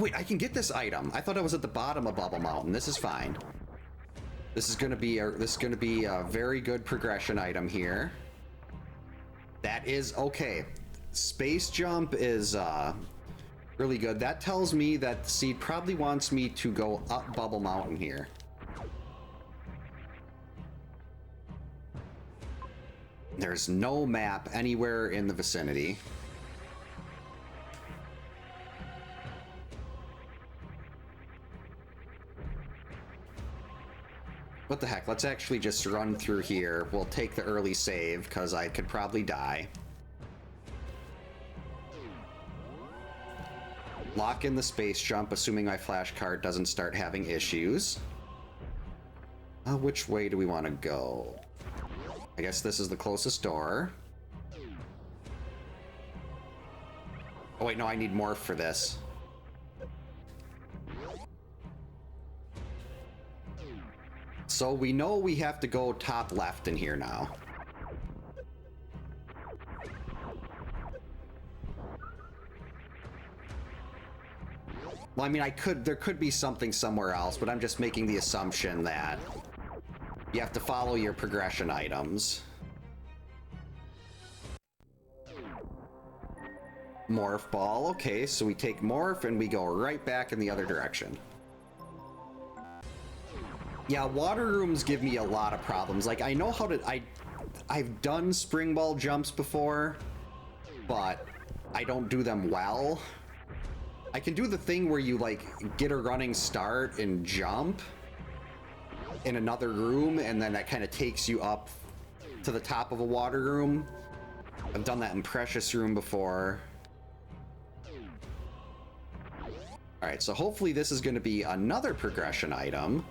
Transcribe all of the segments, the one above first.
Oh wait, I can get this item. I thought I was at the bottom of Bubble Mountain. This is fine. This is gonna be a very good progression item here. That is okay. Space jump is really good. That tells me that the seed probably wants me to go up Bubble Mountain here. There's no map anywhere in the vicinity. What the heck, let's actually just run through here. We'll take the early save, because I could probably die. Lock in the space jump, assuming my flash card doesn't start having issues. Which way do we want to go? I guess this is the closest door. Oh wait, no, I need morph for this. So we know we have to go top left in here now. Well, I mean, there could be something somewhere else, but I'm just making the assumption that you have to follow your progression items. Morph ball, okay, so we take morph and we go right back in the other direction. Yeah, water rooms give me a lot of problems. Like, I know how to... I've done spring ball jumps before, but I don't do them well. I can do the thing where you, like, get a running start and jump in another room, and then that kind of takes you up to the top of a water room. I've done that in Precious Room before. Alright, so hopefully this is going to be another progression item.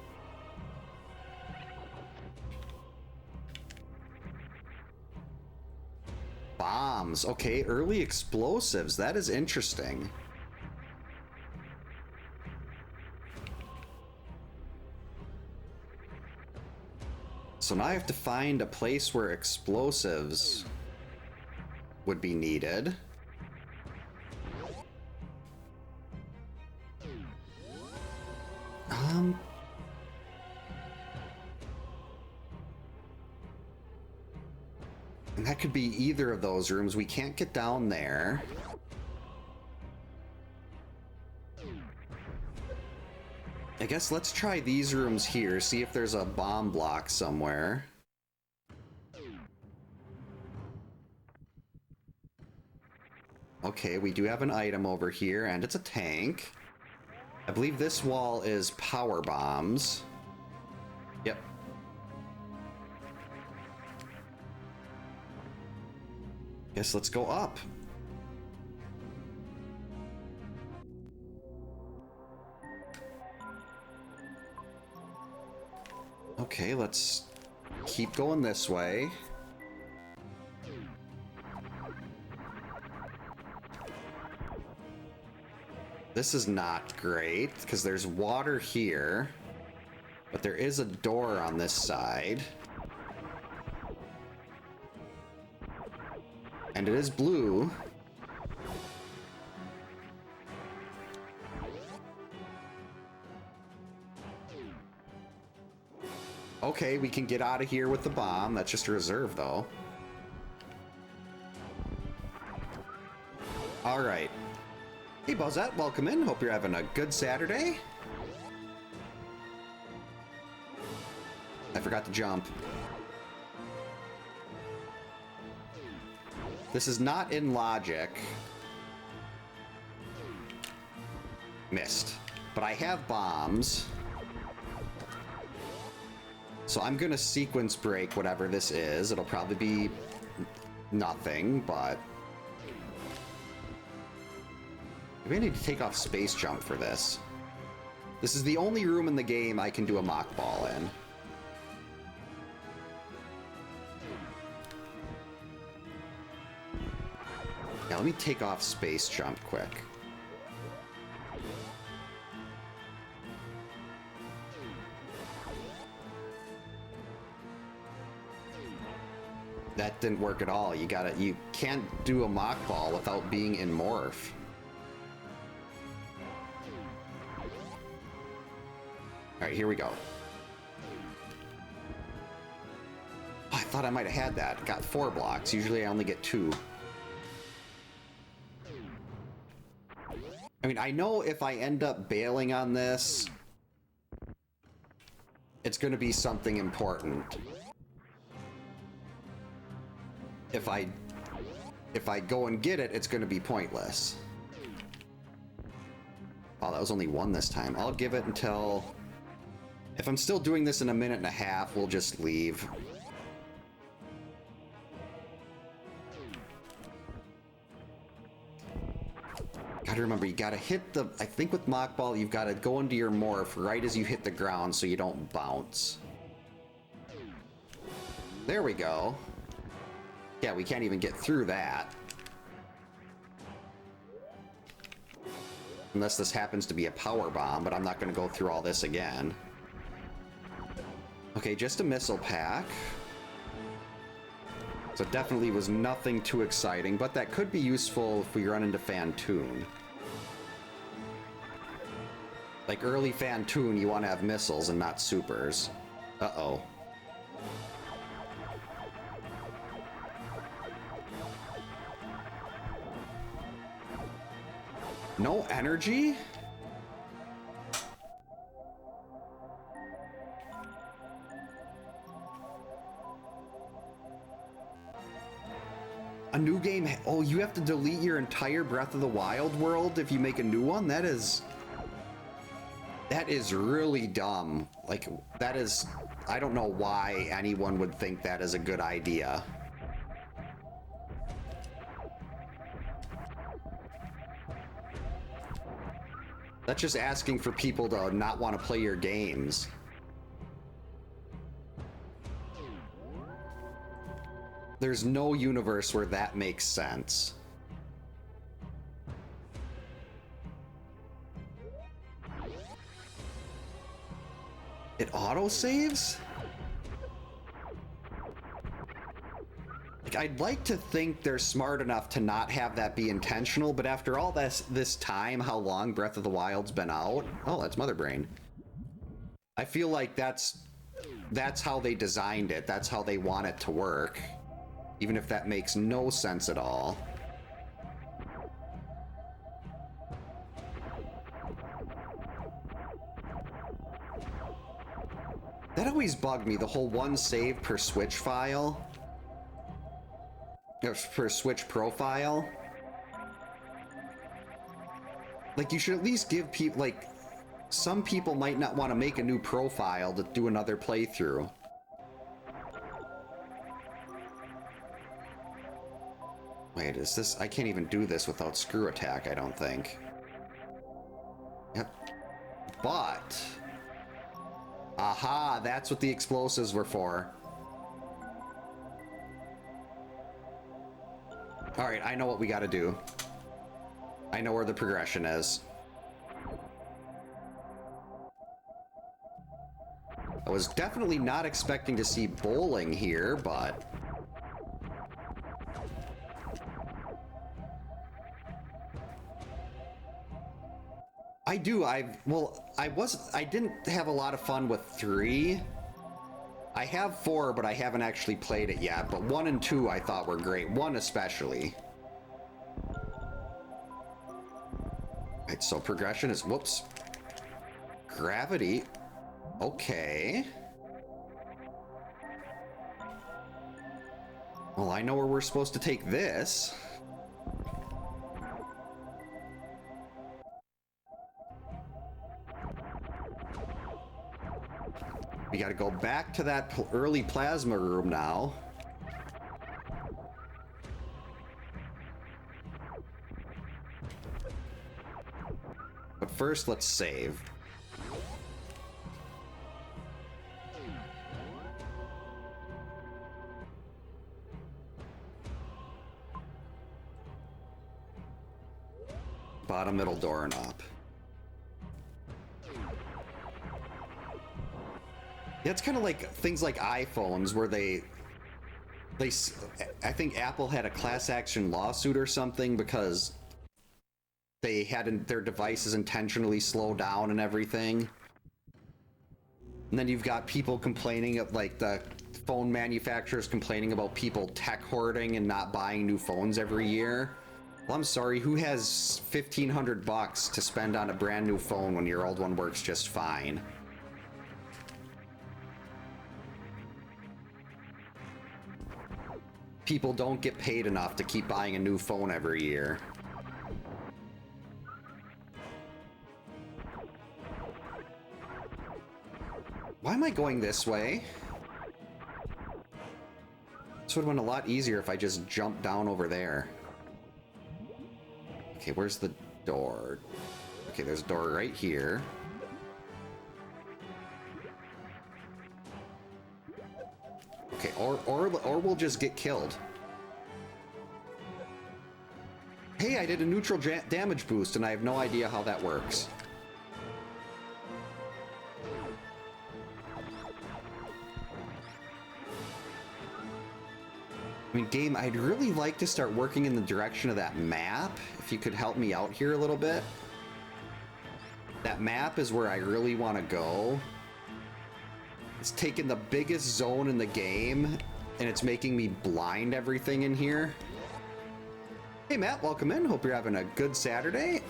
Bombs. Okay, early explosives. That is interesting. So now I have to find a place where explosives would be needed. And that could be either of those rooms. We can't get down there. I guess let's try these rooms here, see if there's a bomb block somewhere. Okay, we do have an item over here, and it's a tank. I believe this wall is power bombs. Yep. Guess let's go up. Okay, let's keep going this way. This is not great, because there's water here, but there is a door on this side. And it is blue. Okay, we can get out of here with the bomb. That's just a reserve, though. All right. Hey, Buzzette, welcome in. Hope you're having a good Saturday. I forgot to jump. This is not in logic. Missed. But I have bombs. So I'm gonna sequence break whatever this is. It'll probably be nothing, but... maybe I need to take off space jump for this. This is the only room in the game I can do a mock ball in. Yeah, let me take off space jump quick. That didn't work at all. You can't do a mock ball without being in morph. Alright, here we go. Oh, I thought I might have had that. Got 4 blocks. Usually I only get 2. I mean, I know if I end up bailing on this, it's going to be something important. If I go and get it, it's going to be pointless. Oh, that was only 1 this time. I'll give it until... If I'm still doing this in a minute and a half, we'll just leave. Gotta remember, you gotta hit the... I think with Mock Ball, you've gotta go into your morph right as you hit the ground so you don't bounce. There we go. Yeah, we can't even get through that. Unless this happens to be a power bomb, but I'm not gonna go through all this again. Okay, just a missile pack. So it definitely was nothing too exciting, but that could be useful if we run into Fantoon. Like early Fantoon, you want to have missiles and not supers. Uh-oh. No energy? A new game? Oh, you have to delete your entire Breath of the Wild world if you make a new one? That is really dumb. Like, that is... I don't know why anyone would think that is a good idea. That's just asking for people to not want to play your games. There's no universe where that makes sense. It autosaves? Like, I'd like to think they're smart enough to not have that be intentional, but after all this time, how long Breath of the Wild's been out? Oh, that's Mother Brain. I feel like that's how they designed it. That's how they want it to work. Even if that makes no sense at all. That always bugged me, the whole 1 save per Switch file. Or per Switch profile. Like, you should at least give people, like, some people might not want to make a new profile to do another playthrough. Wait, is this... I can't even do this without screw attack, I don't think. Yep. But... Aha, that's what the explosives were for. Alright, I know what we gotta do. I know where the progression is. I was definitely not expecting to see bowling here, but... I didn't have a lot of fun with 3. I have 4, but I haven't actually played it yet, but 1 and 2 I thought were great. 1 especially. Right, so progression is, whoops. Gravity. Okay. Well, I know where we're supposed to take this. We gotta go back to that early plasma room now. But first, let's save. Bottom middle door and up. Yeah, it's kind of like things like iPhones where they I think Apple had a class action lawsuit or something because they had their devices intentionally slow down and everything. And then you've got people complaining of, like, the phone manufacturers complaining about people tech hoarding and not buying new phones every year. Well, I'm sorry, who has $1,500 to spend on a brand new phone when your old one works just fine? People don't get paid enough to keep buying a new phone every year. Why am I going this way? This would have been a lot easier if I just jumped down over there. Okay, where's the door? Okay, there's a door right here. Okay, or we'll just get killed. Hey, I did a neutral damage boost, and I have no idea how that works. I mean, game, I'd really like to start working in the direction of that map. If you could help me out here a little bit. That map is where I really want to go. It's taking the biggest zone in the game, and it's making me blind everything in here. Hey, Matt, welcome in. Hope you're having a good Saturday.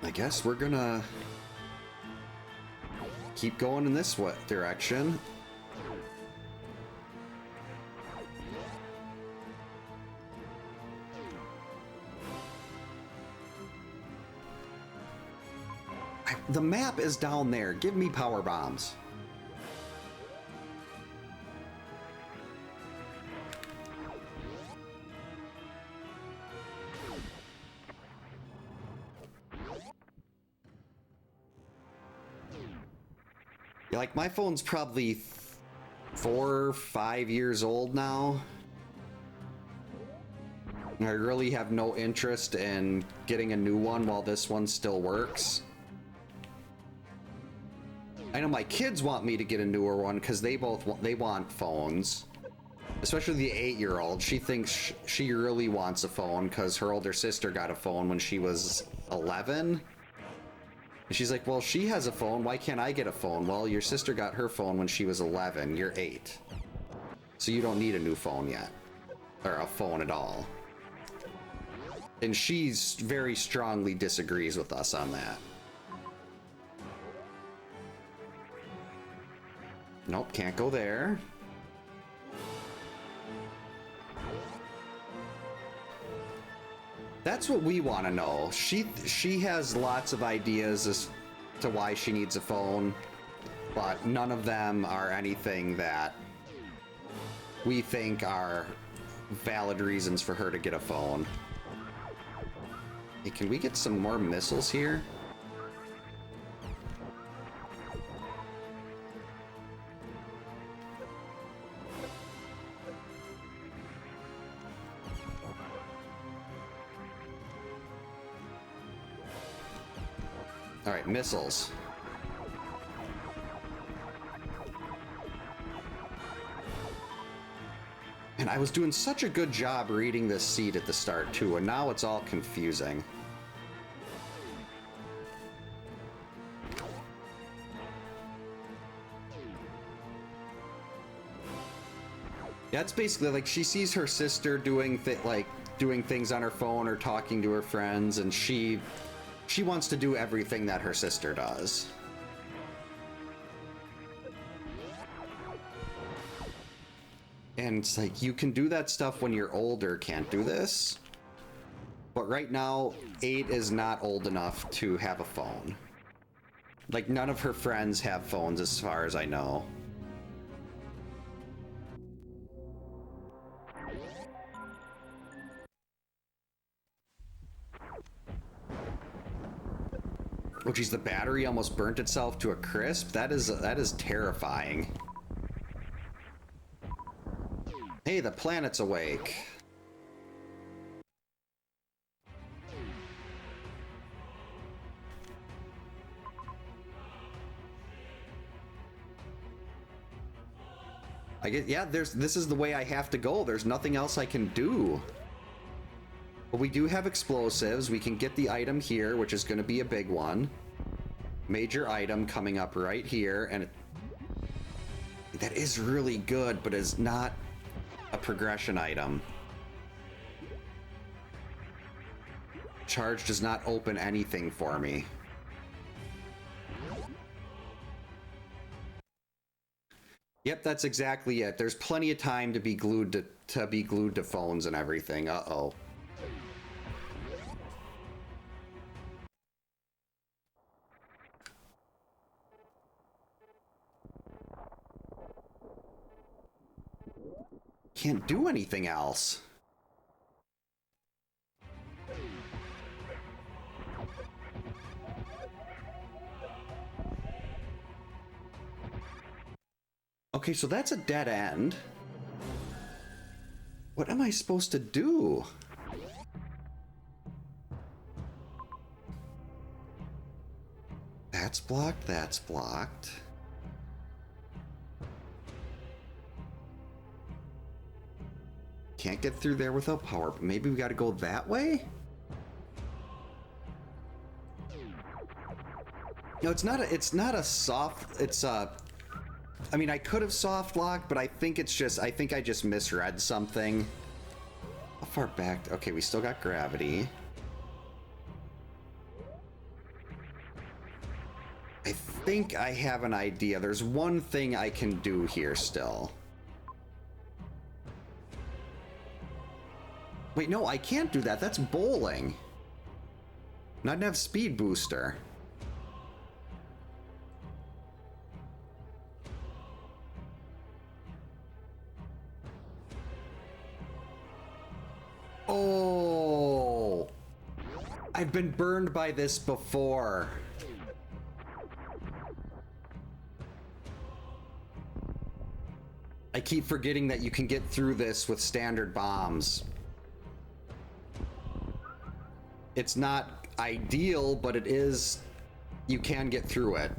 I guess we're gonna keep going in this direction. The map is down there. Give me power bombs. Yeah, like, my phone's probably 4 or 5 years old now. I really have no interest in getting a new one while this one still works. I know my kids want me to get a newer one because they want phones. Especially the 8-year-old. She thinks she really wants a phone because her older sister got a phone when she was 11. And she's like, well, she has a phone. Why can't I get a phone? Well, your sister got her phone when she was 11. You're 8. So you don't need a new phone yet. Or a phone at all. And she's very strongly disagrees with us on that. Nope, can't go there. That's what we want to know. She has lots of ideas as to why she needs a phone, but none of them are anything that we think are valid reasons for her to get a phone. Hey, can we get some more missiles here? All right, missiles. And I was doing such a good job reading this seed at the start too, and now it's all confusing. Yeah, it's basically like she sees her sister doing things on her phone or talking to her friends, and she wants to do everything that her sister does. And it's like, you can do that stuff when you're older, can't do this. But right now, 8 is not old enough to have a phone. Like, none of her friends have phones as far as I know. Oh geez, the battery almost burnt itself to a crisp? That is terrifying. Hey, the planet's awake. I get, yeah, this is the way I have to go. There's nothing else I can do. But we do have explosives. We can get the item here, which is going to be a big one. Major item coming up right here, and that is really good, but is not a progression item. Charge does not open anything for me. Yep, that's exactly it. There's plenty of time to be glued to phones and everything. Uh-oh. Can't do anything else. Okay, so that's a dead end. What am I supposed to do? That's blocked, that's blocked. Can't get through there without power. Maybe we gotta go that way? No, it's not a soft, it's a... I mean, I could have soft locked, but I think it's just, I think I just misread something. How far back? Okay, we still got gravity. I think I have an idea. There's one thing I can do here still. Wait, no, I can't do that. That's bowling. Not to have speed booster. Oh, I've been burned by this before. I keep forgetting that you can get through this with standard bombs. It's not ideal, but it is, you can get through it.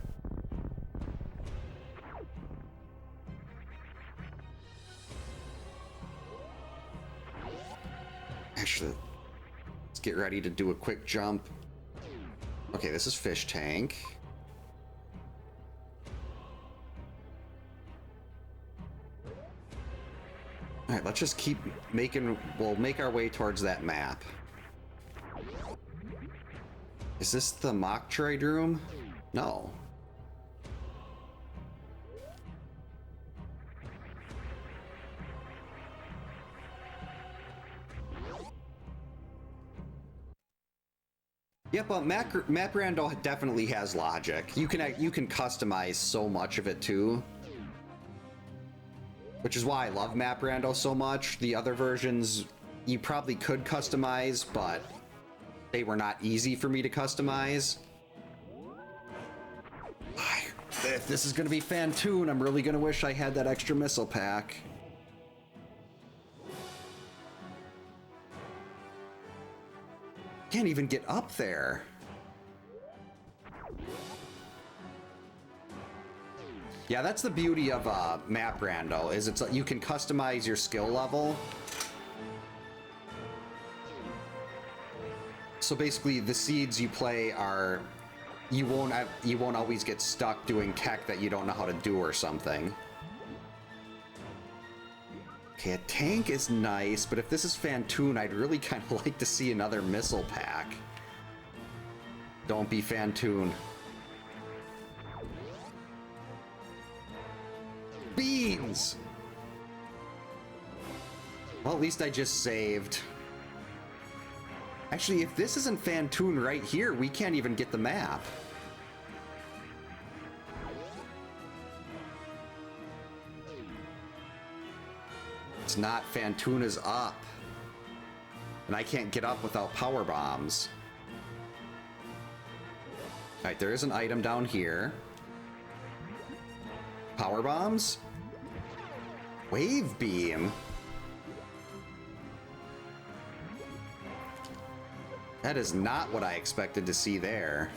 Actually, let's get ready to do a quick jump. Okay, this is fish tank. All right, let's just keep making, we'll make our way towards that map. Is this the Metroid room? No. Yep, but Map Rando definitely has logic. You can customize so much of it too. Which is why I love Map Rando so much. The other versions you probably could customize, but they were not easy for me to customize. If this is gonna be Fantoon, I'm really gonna wish I had that extra missile pack. Can't even get up there. Yeah, that's the beauty of Map Rando, is it's you can customize your skill level. So basically, the seeds you play are, you won't always get stuck doing tech that you don't know how to do or something. Okay, a tank is nice, but if this is Fantoon, I'd really kind of like to see another missile pack. Don't be Fantoon. Beans! Well, at least I just saved. Actually, if this isn't Fantoon right here, we can't even get the map. It's not. Fantoon is up. And I can't get up without power bombs. Alright, there is an item down here. Power bombs? Wave beam? That is not what I expected to see there.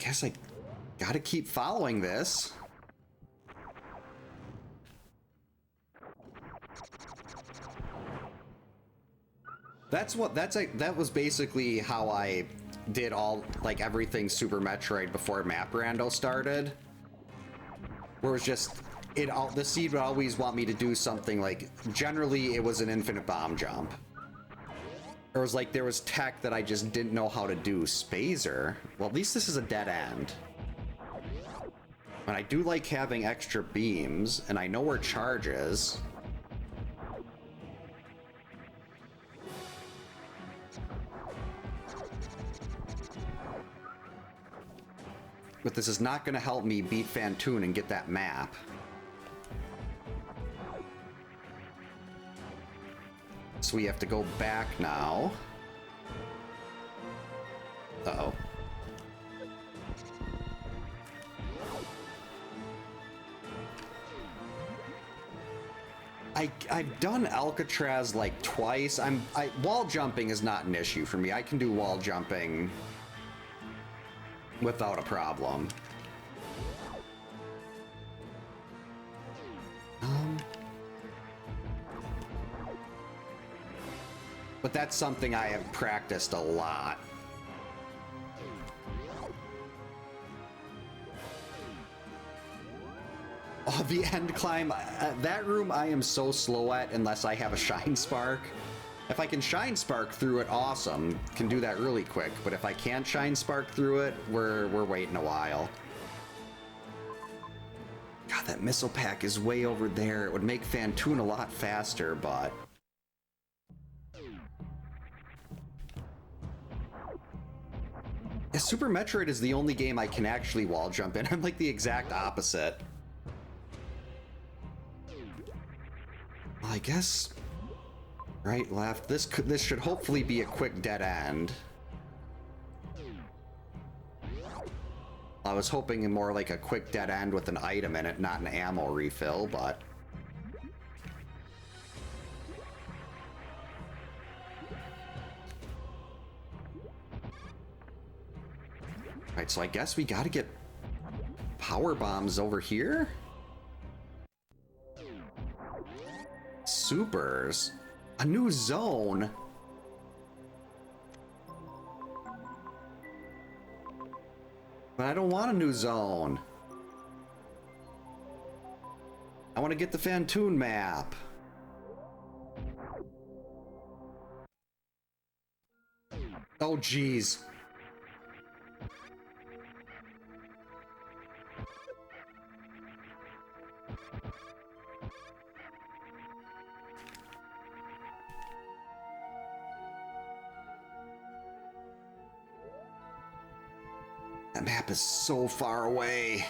guess I gotta keep following this. That was basically how I did all, like, everything Super Metroid before Map Rando started. Where it was just, the seed would always want me to do something like, generally it was an infinite bomb jump. Or it was like there was tech that I just didn't know how to do. Spazer? Well, at least this is a dead end. And I do like having extra beams, and I know where charge is. But this is not going to help me beat Fantoon and get that map. So we have to go back now. Uh-oh. I've done Alcatraz like twice. Wall jumping is not an issue for me. I can do wall jumping without a problem. But that's something I have practiced a lot. Oh, the end climb. That room I am so slow at unless I have a Shine Spark. If I can Shine Spark through it, awesome. Can do that really quick. But if I can't Shine Spark through it, we're waiting a while. God, that missile pack is way over there. It would make Fantoon a lot faster, but... Yeah, Super Metroid is the only game I can actually wall jump in. I'm like the exact opposite. Well, I guess... Right, left. This should hopefully be a quick dead end. I was hoping more like a quick dead end with an item in it, not an ammo refill, but... Right, so I guess we gotta get power bombs over here? Supers? A new zone? But I don't want a new zone. I want to get the Fantoon map. Oh, jeez. That map is so far away.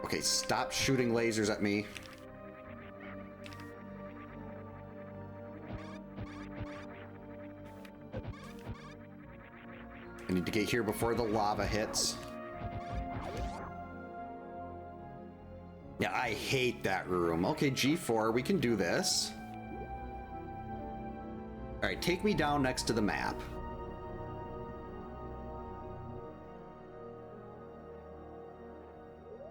Okay, stop shooting lasers at me. I need to get here before the lava hits. Yeah, I hate that room. Okay, G4, we can do this. All right, take me down next to the map.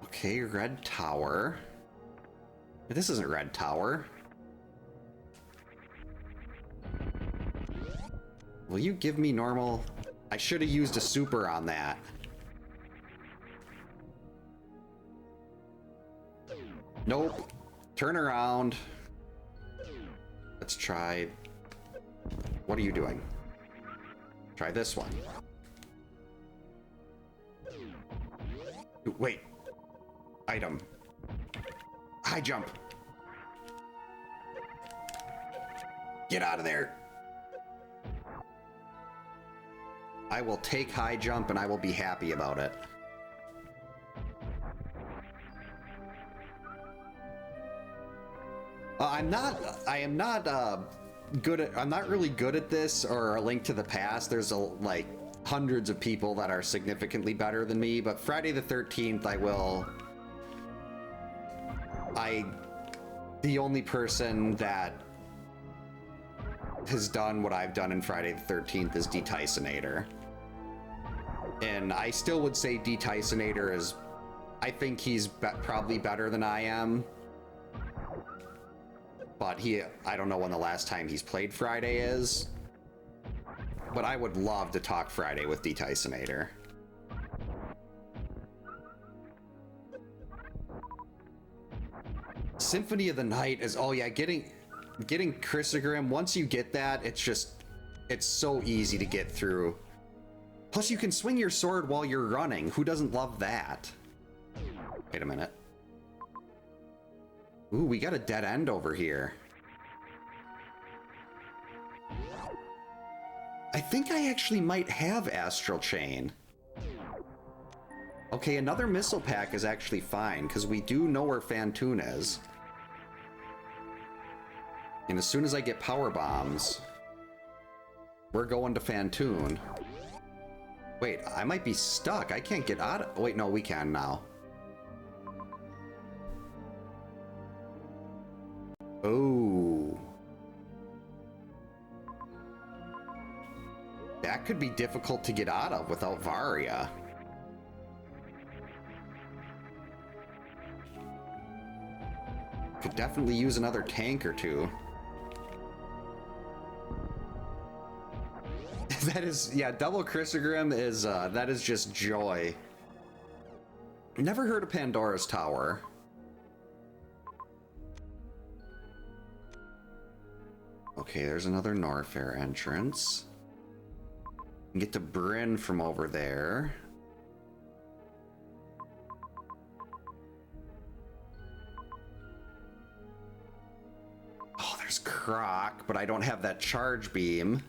Okay, red tower. This isn't red tower. Will you give me normal? I should have used a super on that. Nope. Turn around. Let's try... What are you doing? Try this one. Wait. Item. High jump. Get out of there. I will take high jump and I will be happy about it. I am not I'm not really good at this or A Link to the Past. There's like hundreds of people that are significantly better than me, but Friday the 13th the only person that has done what I've done in Friday the 13th is Detysinator. And I still would say Detysinator is... I think he's probably better than I am. But I don't know when the last time he's played Friday is. But I would love to talk Friday with Detysinator. Symphony of the Night is... Oh yeah, getting Chrysogrim, once you get that, it's so easy to get through. Plus you can swing your sword while you're running. Who doesn't love that? Wait a minute. Ooh, we got a dead end over here. I think I actually might have Astral Chain. Okay, another missile pack is actually fine, because we do know where Phantoon is. And as soon as I get power bombs, we're going to Phantoon. Wait, I might be stuck. I can't get out of... Wait, no, we can now. Oh. That could be difficult to get out of without Varia. Could definitely use another tank or two. That is, yeah, double Chrysogrim is, that is just joy. Never heard of Pandora's Tower. Okay, there's another Norfair entrance. Get to Bryn from over there. Oh, there's Croc, but I don't have that charge beam.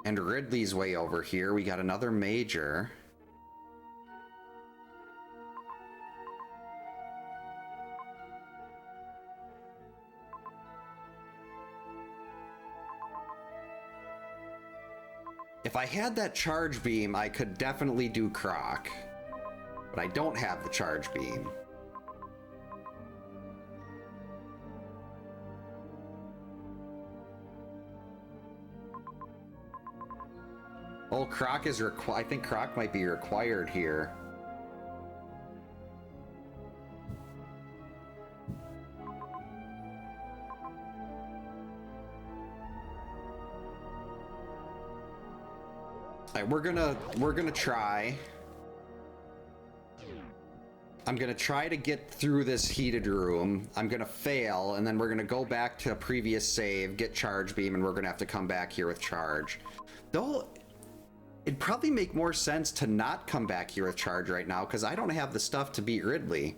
And Ridley's way over here. We got another major. If I had that charge beam, I could definitely do Croc. But I don't have the charge beam. Oh, Croc is I think Croc might be required here. Alright, we're gonna try. I'm gonna try to get through this heated room. I'm gonna fail, and then we're gonna go back to a previous save, get charge beam, and we're gonna have to come back here with charge. Though, it'd probably make more sense to not come back here with charge right now, because I don't have the stuff to beat Ridley.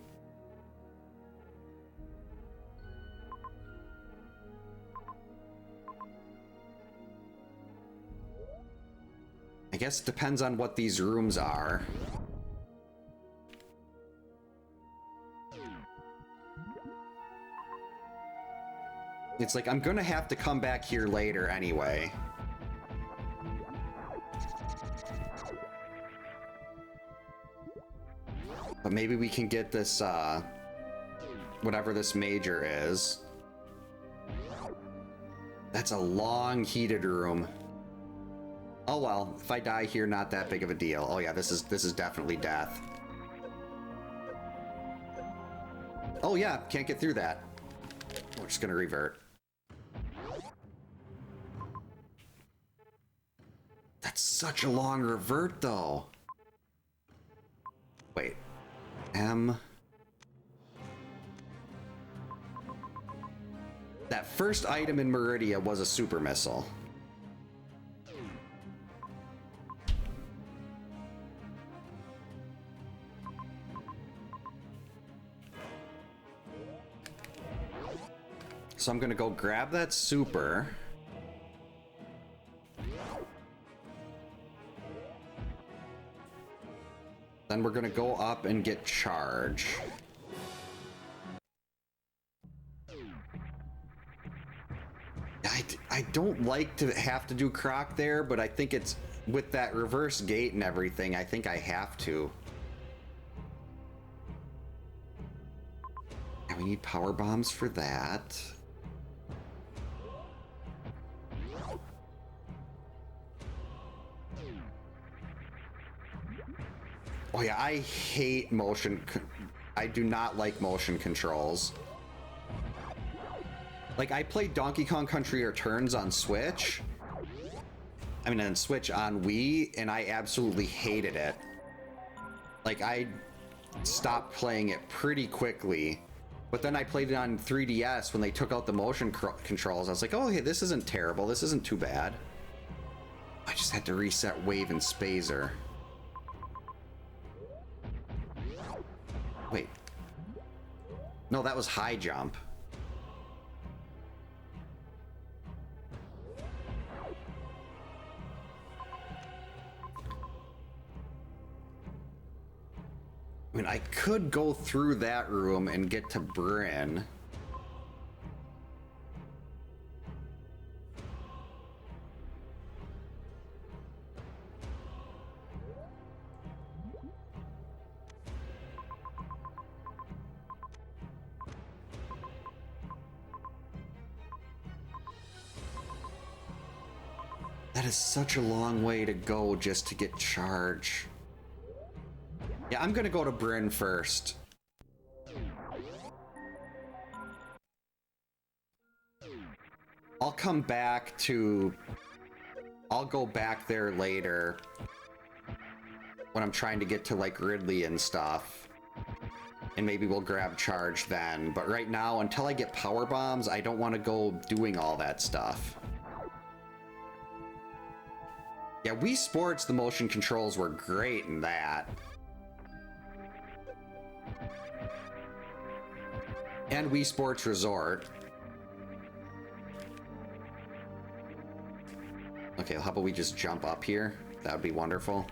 I guess it depends on what these rooms are. It's like, I'm gonna have to come back here later anyway. But maybe we can get this, whatever this major is. That's a long heated room. Oh well, if I die here, not that big of a deal. Oh yeah, this is definitely death. Oh yeah, can't get through that. We're just gonna revert. That's such a long revert though. Wait. M. That first item in Meridia was a super missile. So I'm gonna go grab that super. Then we're gonna go up and get charge. I don't like to have to do Croc there, but I think it's with that reverse gate and everything, I think I have to. And we need power bombs for that. Oh yeah, I hate I do not like motion controls. Like, I played Donkey Kong Country Returns on Switch. I mean, on Switch on Wii, and I absolutely hated it. Like, I stopped playing it pretty quickly. But then I played it on 3DS when they took out the motion controls. I was like, oh, hey, this isn't terrible. This isn't too bad. I just had to reset Wave and Spazer. Wait. No, that was high jump. I mean, I could go through that room and get to Bryn. That is such a long way to go just to get charge. Yeah, I'm gonna go to Bryn first. I'll come back to... I'll go back there later when I'm trying to get to, like, Ridley and stuff. And maybe we'll grab charge then. But right now, until I get power bombs, I don't want to go doing all that stuff. Yeah, Wii Sports, the motion controls were great in that. And Wii Sports Resort. Okay, how about we just jump up here? That would be wonderful.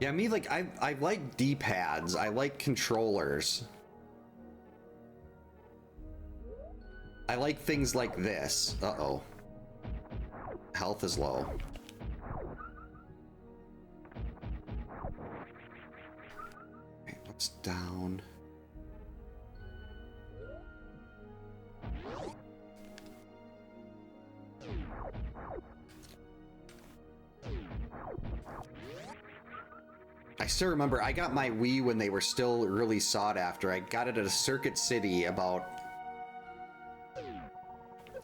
Yeah, me, like, I like D-pads. I like controllers. I like things like this. Uh-oh. Health is low. Okay, what's down? I still remember, I got my Wii when they were still really sought after. I got it at a Circuit City about...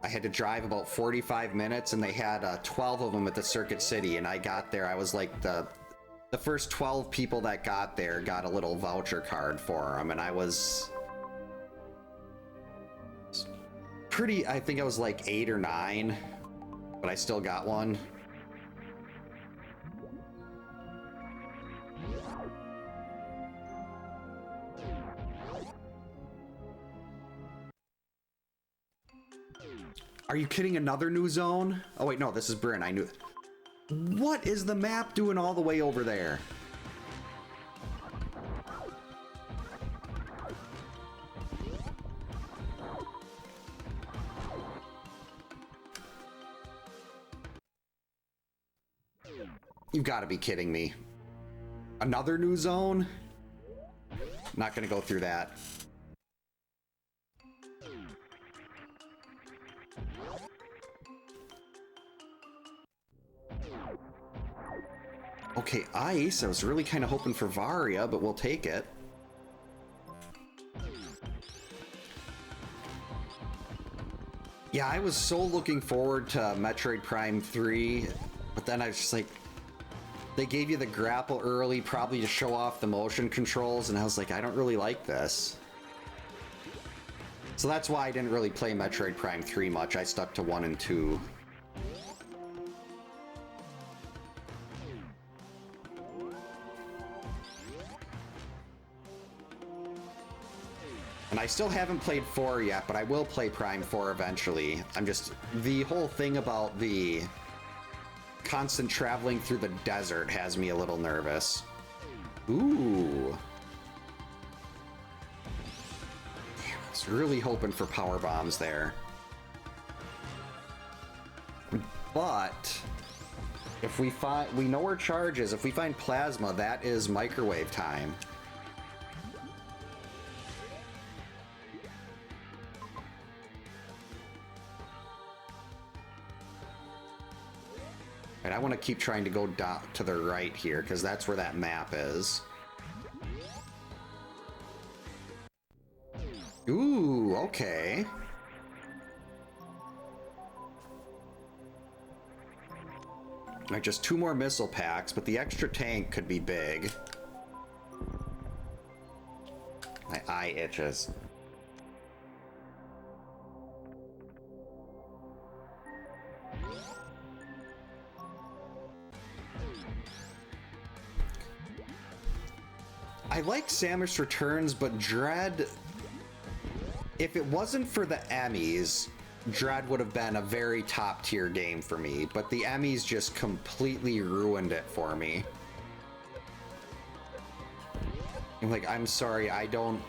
I had to drive about 45 minutes, and they had 12 of them at the Circuit City, and I got there. I was like the first 12 people that got there got a little voucher card for them, and I was pretty... I think I was like 8 or 9, but I still got one. Are you kidding? Another new zone? Oh wait, no, this is Bryn. I knew it. What is the map doing all the way over there? You've got to be kidding me. Another new zone? Not gonna go through that. Okay, ice. I was really kind of hoping for Varia, but we'll take it. Yeah, I was so looking forward to Metroid Prime 3, but then I was just like, they gave you the grapple early, probably to show off the motion controls, and I was like, I don't really like this. So that's why I didn't really play Metroid Prime 3 much. I stuck to 1 and 2. And I still haven't played 4 yet, but I will play Prime 4 eventually. I'm just... The whole thing about the constant traveling through the desert has me a little nervous. Ooh. Damn, I was really hoping for power bombs there. But If we find, we know where charge is. If we find plasma, that is microwave time. And I want to keep trying to go down to the right here, because that's where that map is. Ooh, okay. Like just 2 more missile packs, but the extra tank could be big. My eye itches. I like Samus Returns, but Dread, if it wasn't for the Emmys, Dread would have been a very top tier game for me, but the Emmys just completely ruined it for me. I'm sorry, I don't...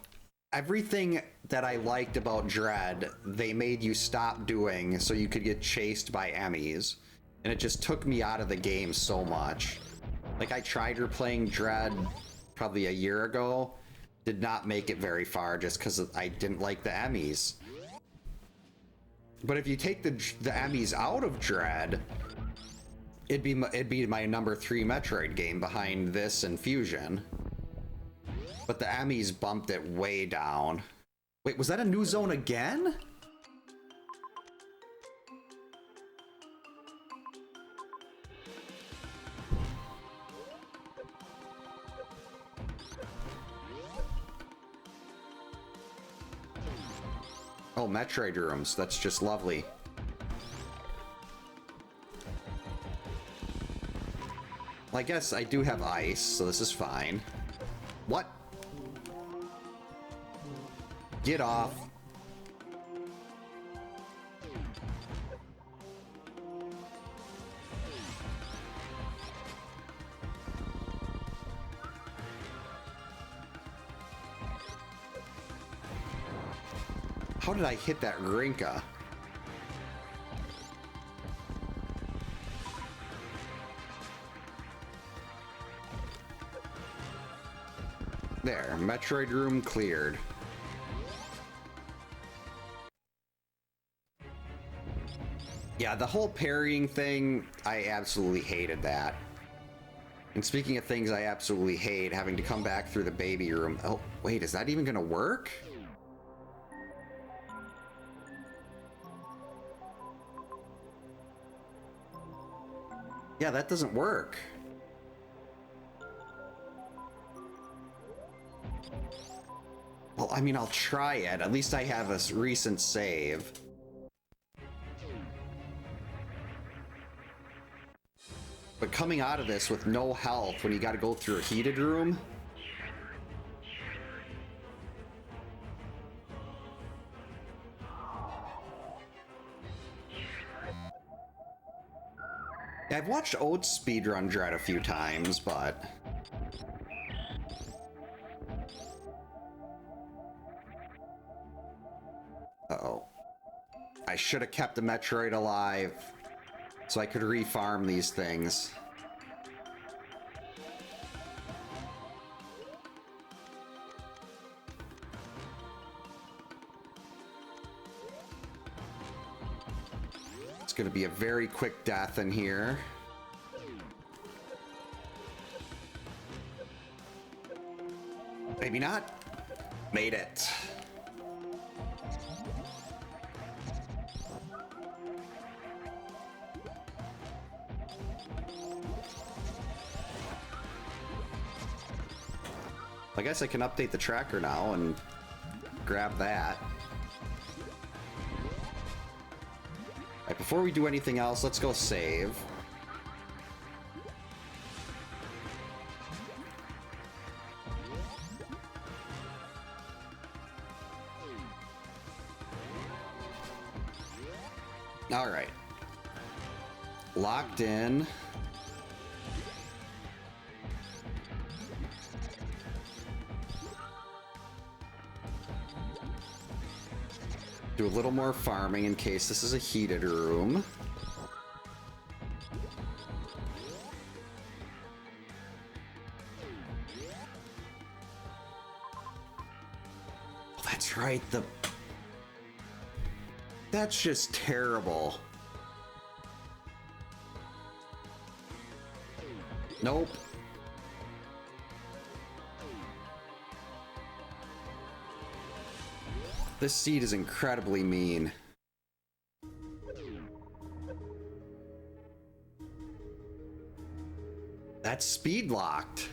Everything that I liked about Dread, they made you stop doing so you could get chased by Emmys. And it just took me out of the game so much. Like, I tried replaying Dread probably a year ago, did not make it very far just because I didn't like the Emmys. But if you take the Emmys out of Dread, it'd be my number 3 Metroid game behind this and Fusion. But the Emmys bumped it way down. Wait, was that a new zone again? Oh, Metroid rooms. That's just lovely. Well, I guess I do have ice, so this is fine. What? Get off. How did I hit that Rinka? There, Metroid room cleared. Yeah, the whole parrying thing, I absolutely hated that. And speaking of things I absolutely hate, having to come back through the baby room. Oh, wait, is that even gonna work? Yeah, that doesn't work. Well, I mean, I'll try it. At least I have a recent save. But coming out of this with no health when you gotta go through a heated room... Yeah, I've watched Oats speedrun Dread a few times, but... Uh-oh. I should have kept the Metroid alive so I could refarm these things. It's gonna be a very quick death in here. Maybe not. Made it. I guess I can update the tracker now and grab that. Alright, before we do anything else, let's go save. Alright. Locked in. Do a little more farming in case this is a heated room. that's right. That's just terrible. Nope. This seed is incredibly mean. That's speed locked.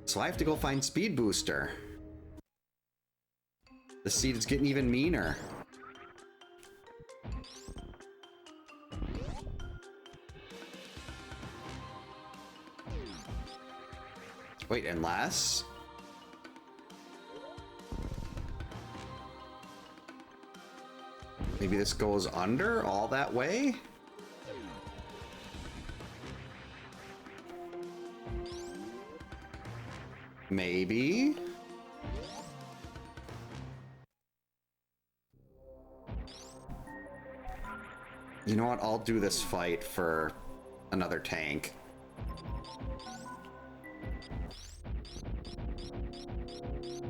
So I have to go find Speed Booster. The seed is getting even meaner. Wait, unless... maybe this goes under all that way? Maybe? You know what? I'll do this fight for another tank.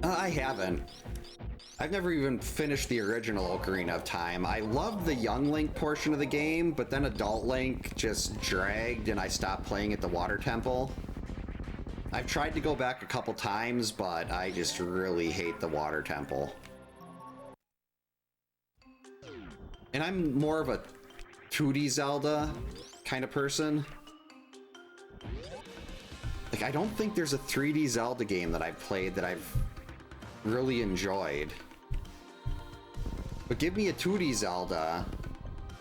I haven't. I've never even finished the original Ocarina of Time. I loved the young Link portion of the game, but then adult Link just dragged and I stopped playing at the Water Temple. I've tried to go back a couple times, but I just really hate the Water Temple. And I'm more of a 2D Zelda kind of person. Like, I don't think there's a 3D Zelda game that I've played that I've really enjoyed. But give me a 2D Zelda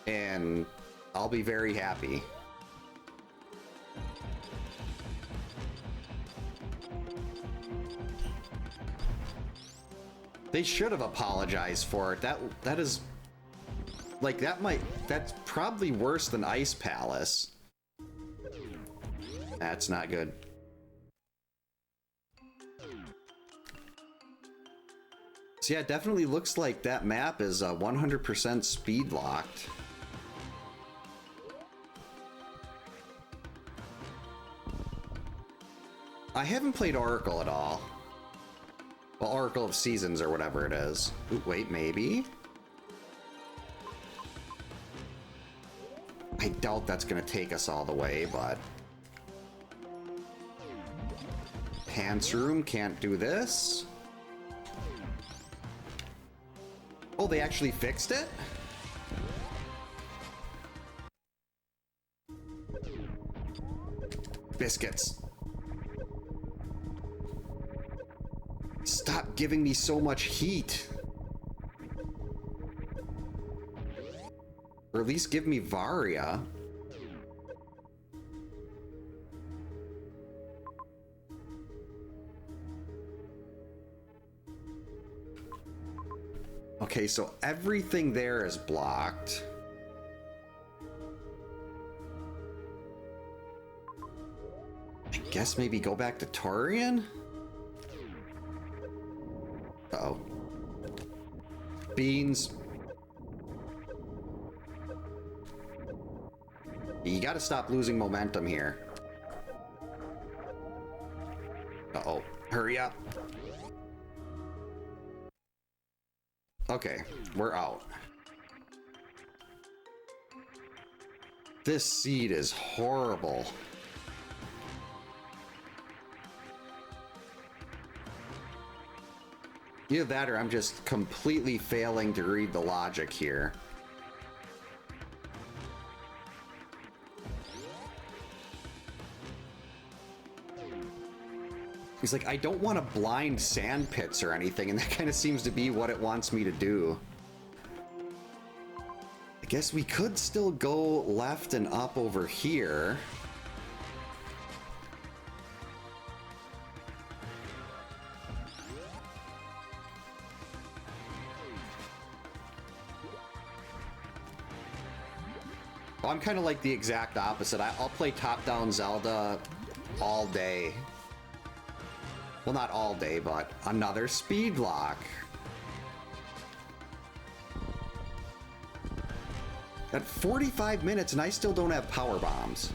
and I'll be very happy. They should have apologized for it. That is like that's probably worse than Ice Palace. That's not good. So yeah, it definitely looks like that map is 100% speed locked. I haven't played Oracle at all. Well, Oracle of Seasons or whatever it is. Ooh, wait, maybe? I doubt that's gonna take us all the way, but... Pants Room can't do this. Oh, they actually fixed it? Biscuits. Stop giving me so much heat. Or at least give me Varia. Okay, so everything there is blocked. I guess maybe go back to Torian? Uh-oh. Beans. You gotta stop losing momentum here. Uh-oh. Hurry up. Okay, we're out. This seed is horrible. Either that or I'm just completely failing to read the logic here. He's like, I don't want to blind sand pits or anything, and that kind of seems to be what it wants me to do. I guess we could still go left and up over here. Well, I'm kind of like the exact opposite. I'll play top-down Zelda all day. Well, not all day, but another speed lock. At 45 minutes and I still don't have power bombs.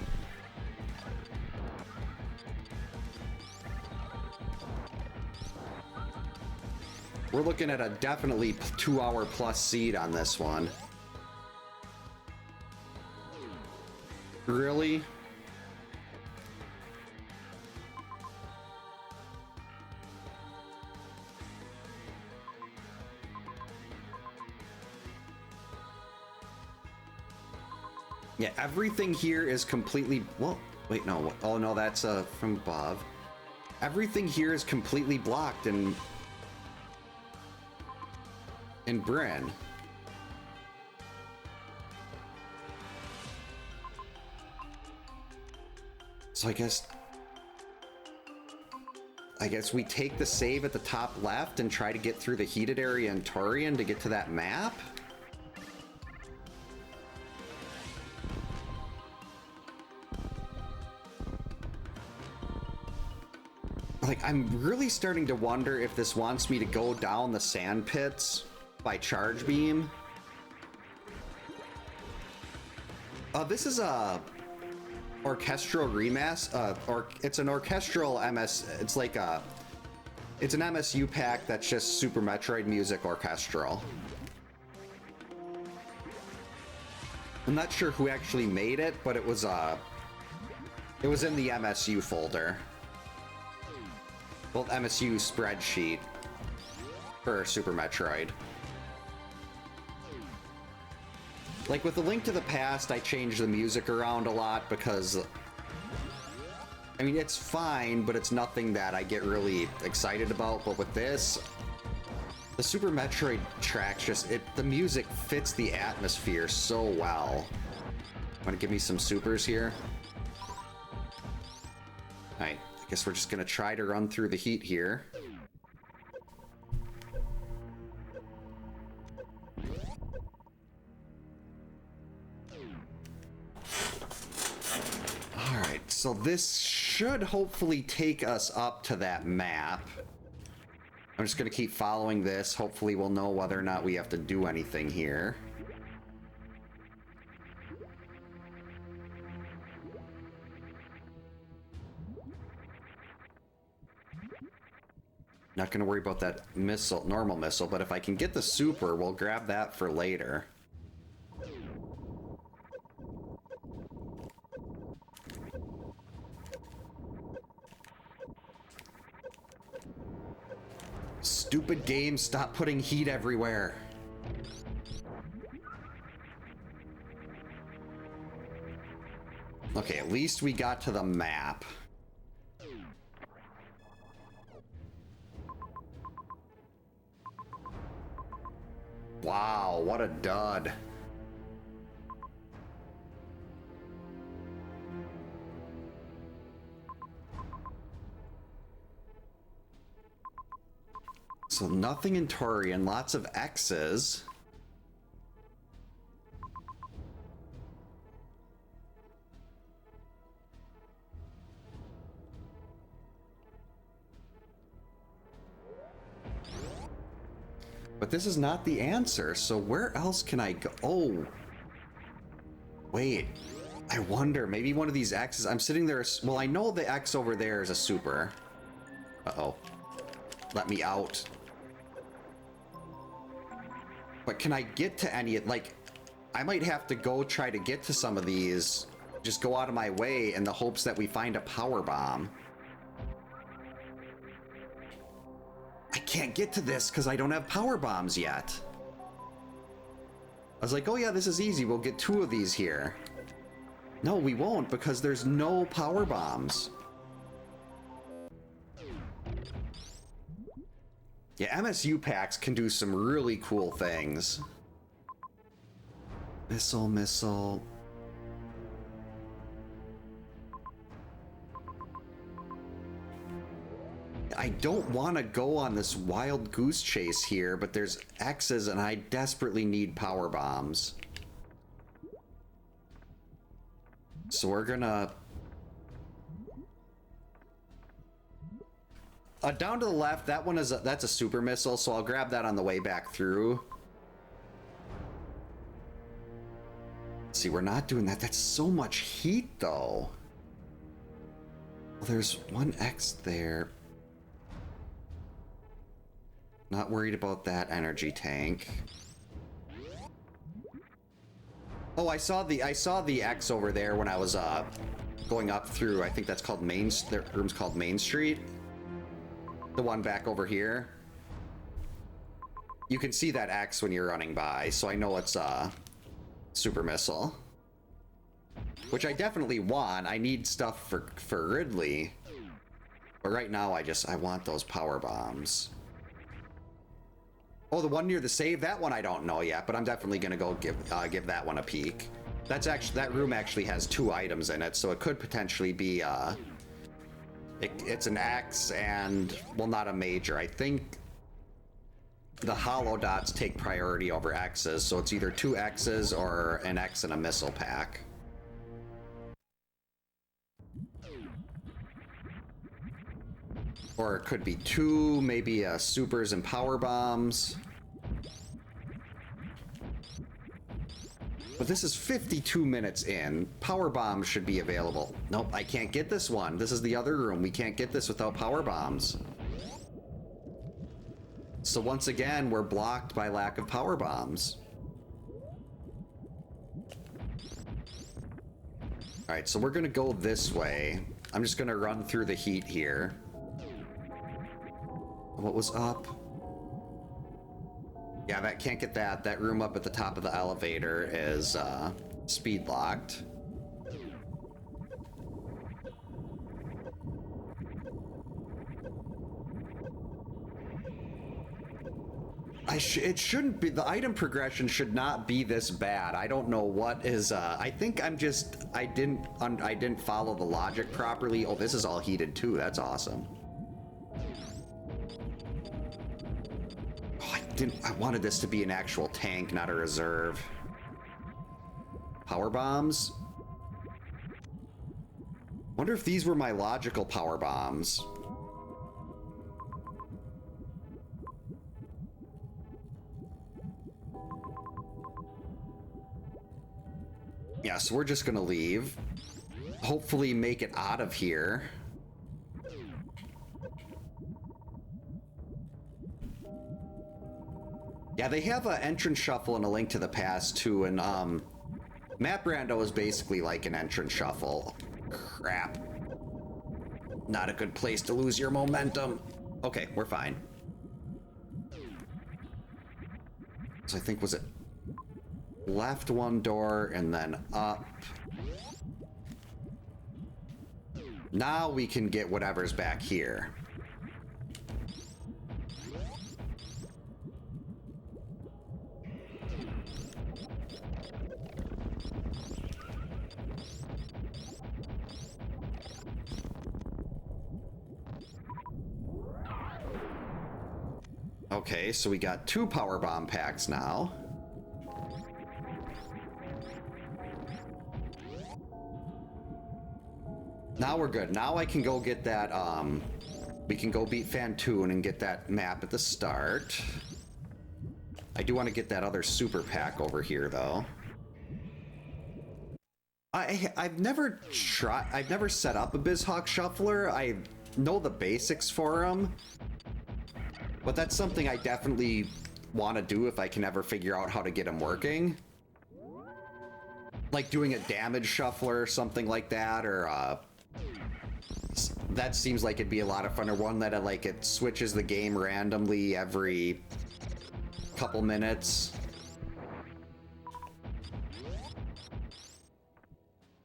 We're looking at a definitely 2-hour plus seed on this one. Really? Yeah, everything here is completely... Well, wait, no. Oh, no, that's from above. Everything here is completely blocked in Bryn. So I guess we take the save at the top left and try to get through the heated area in Torian to get to that map? Like, I'm really starting to wonder if this wants me to go down the sand pits by charge beam. This is a orchestral remaster, or it's an orchestral MS. It's like it's an MSU pack that's just Super Metroid music orchestral. I'm not sure who actually made it, but it was in the MSU folder. Well, MSU spreadsheet for Super Metroid. Like with the Link to the Past, I changed the music around a lot because, I mean, it's fine, but it's nothing that I get really excited about. But with this, the Super Metroid tracks the music fits the atmosphere so well. Want to give me some supers here? All right, I guess we're just gonna try to run through the heat here. So this should hopefully take us up to that map. I'm just going to keep following this. Hopefully we'll know whether or not we have to do anything here. Not going to worry about that missile, normal missile, but if I can get the super, we'll grab that for later. Stupid game, stop putting heat everywhere. Okay, at least we got to the map. Wow, what a dud. So nothing in Torian, lots of X's. But this is not the answer, so where else can I go? Oh. Wait. I wonder, maybe one of these X's, I'm sitting there, well, I know the X over there is a super. Uh-oh. Let me out. But can I get to any, like, I might have to go try to get to some of these, just go out of my way in the hopes that we find a power bomb. I can't get to this because I don't have power bombs yet. I was like, oh yeah, this is easy, we'll get 2 of these here. No, we won't because there's no power bombs. Yeah, MSU packs can do some really cool things. Missile, missile. I don't want to go on this wild goose chase here, but there's X's and I desperately need power bombs. So we're gonna... down to the left, that one is that's a super missile, so I'll grab that on the way back through. See, we're not doing that. That's so much heat, though. Well, there's one X there. Not worried about that energy tank. Oh, I saw the X over there when I was going up through, I think that's called the room's called Main Street. The one back over here. You can see that X when you're running by, so I know it's Super Missile. Which I definitely want. I need stuff for Ridley. But right now I want those power bombs. Oh, the one near the save, that one I don't know yet, but I'm definitely gonna go give that one a peek. That room actually has 2 items in it, so it could potentially be it's an X and, well, not a major. I think the hollow dots take priority over X's, so it's either 2 X's or an X and a missile pack. Or it could be 2, maybe supers and power bombs. But this is 52 minutes in. Power bombs should be available. Nope, I can't get this one. This is the other room. We can't get this without power bombs. So once again, we're blocked by lack of power bombs. All right, so we're gonna go this way. I'm just gonna run through the heat here. What was up? Yeah, that can't get that. That room up at the top of the elevator is speed locked. It shouldn't be. The item progression should not be this bad. I don't know what is. I think I didn't follow the logic properly. Oh, this is all heated too. That's awesome. I wanted this to be an actual tank, not a reserve. Power bombs? Wonder if these were my logical power bombs. Yeah, so we're just gonna leave. Hopefully make it out of here. Yeah, they have an entrance shuffle and a link to the past too, and Map Rando is basically like an entrance shuffle. Crap. Not a good place to lose your momentum. Okay, we're fine. So I think, was it left one door and then up? Now we can get whatever's back here. Okay, so we got 2 power bomb packs now. Now we're good. Now I can go get that, we can go beat Fantoon and get that map at the start. I do want to get that other super pack over here, though. I've never set up a BizHawk Shuffler. I know the basics for them. But that's something I definitely want to do if I can ever figure out how to get them working. Like doing a damage shuffler or something like that, or that seems like it'd be a lot of fun. Or one that it switches the game randomly every couple minutes.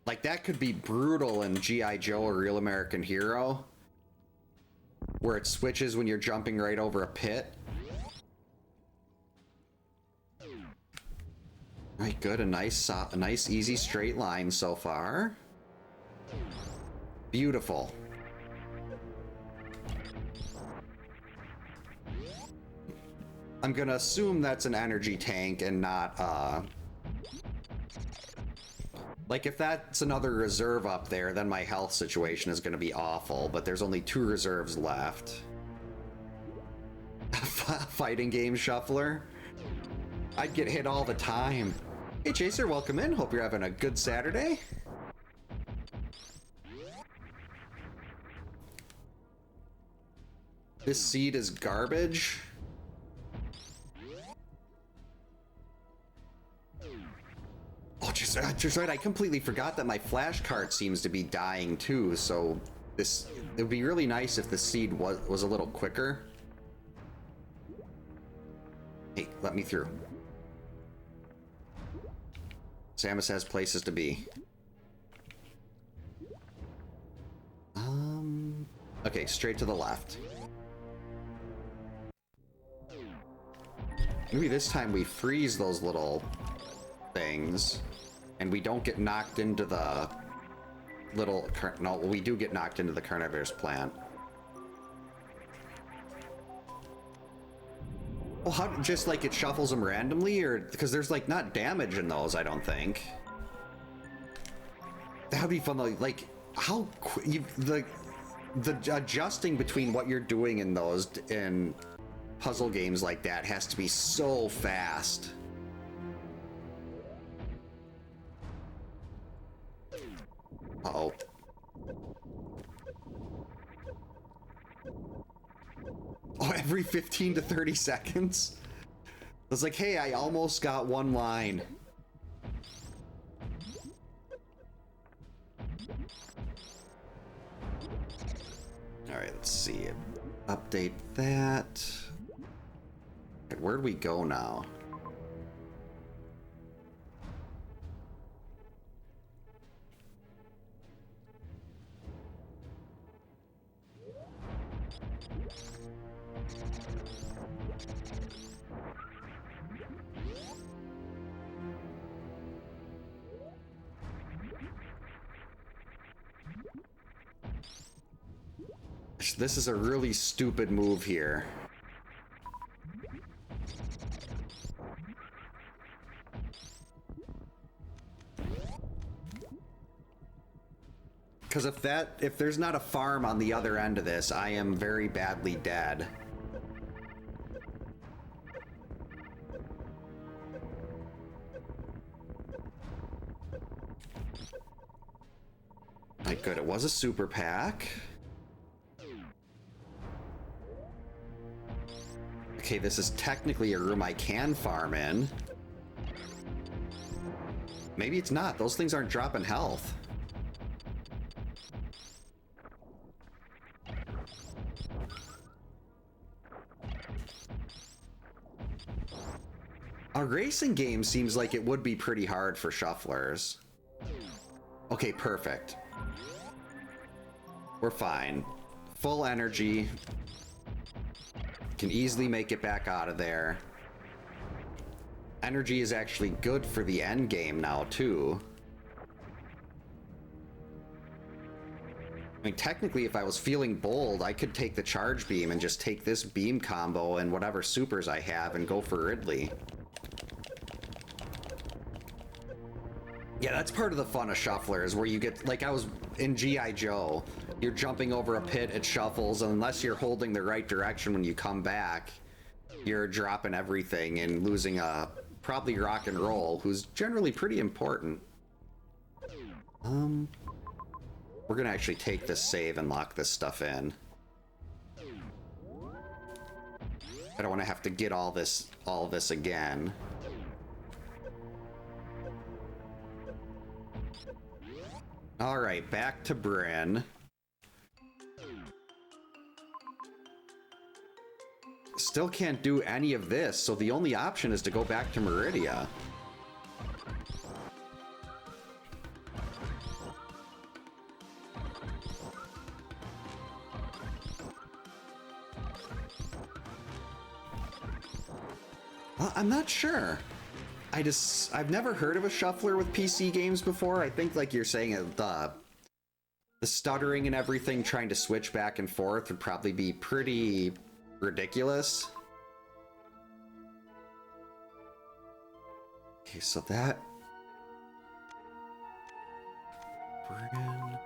Like that could be brutal in G.I. Joe or Real American Hero, where it switches when you're jumping right over a pit. Right, good. A nice, easy straight line so far. Beautiful. I'm gonna assume that's an energy tank and not, like, if that's another reserve up there, then my health situation is gonna be awful, but there's only 2 reserves left. Fighting game shuffler? I'd get hit all the time. Hey Chaser, welcome in. Hope you're having a good Saturday. This seed is garbage. Just right, I completely forgot that my flash cart seems to be dying too, so it would be really nice if the seed was a little quicker. Hey, let me through. Samus has places to be. Okay, straight to the left. Maybe this time we freeze those little things, and we don't get knocked into the little... No, we do get knocked into the carnivorous plant. Well, how, just like it shuffles them randomly, or... Because there's, like, not damage in those, I don't think. That would be fun, though. Like, how... The adjusting between what you're doing in those, in puzzle games like that, has to be so fast. Uh-oh. Oh, every 15 to 30 seconds? It's like, hey, I almost got one line. Alright, let's see. Update that. Okay, where'd we go now? This is a really stupid move here. Because if there's not a farm on the other end of this, I am very badly dead. My good, it was a super pack. Okay, this is technically a room I can farm in. Maybe it's not. Those things aren't dropping health. A racing game seems like it would be pretty hard for shufflers. Okay, perfect. We're fine. Full energy. Can easily make it back out of there. Energy is actually good for the end game now, too. I mean, technically, if I was feeling bold, I could take the charge beam and just take this beam combo and whatever supers I have and go for Ridley. Yeah, that's part of the fun of shufflers, where you get, like I was in G.I. Joe, you're jumping over a pit, it shuffles, and unless you're holding the right direction when you come back, you're dropping everything and losing a probably rock and roll, who's generally pretty important. We're gonna actually take this save and lock this stuff in. I don't want to have to get all this again. All right, back to Bryn. Still can't do any of this, so the only option is to go back to Meridia. Well, I'm not sure. I've never heard of a shuffler with PC games before. I think, like you're saying, the stuttering and everything, trying to switch back and forth would probably be pretty ridiculous. Okay, so that... Bryn...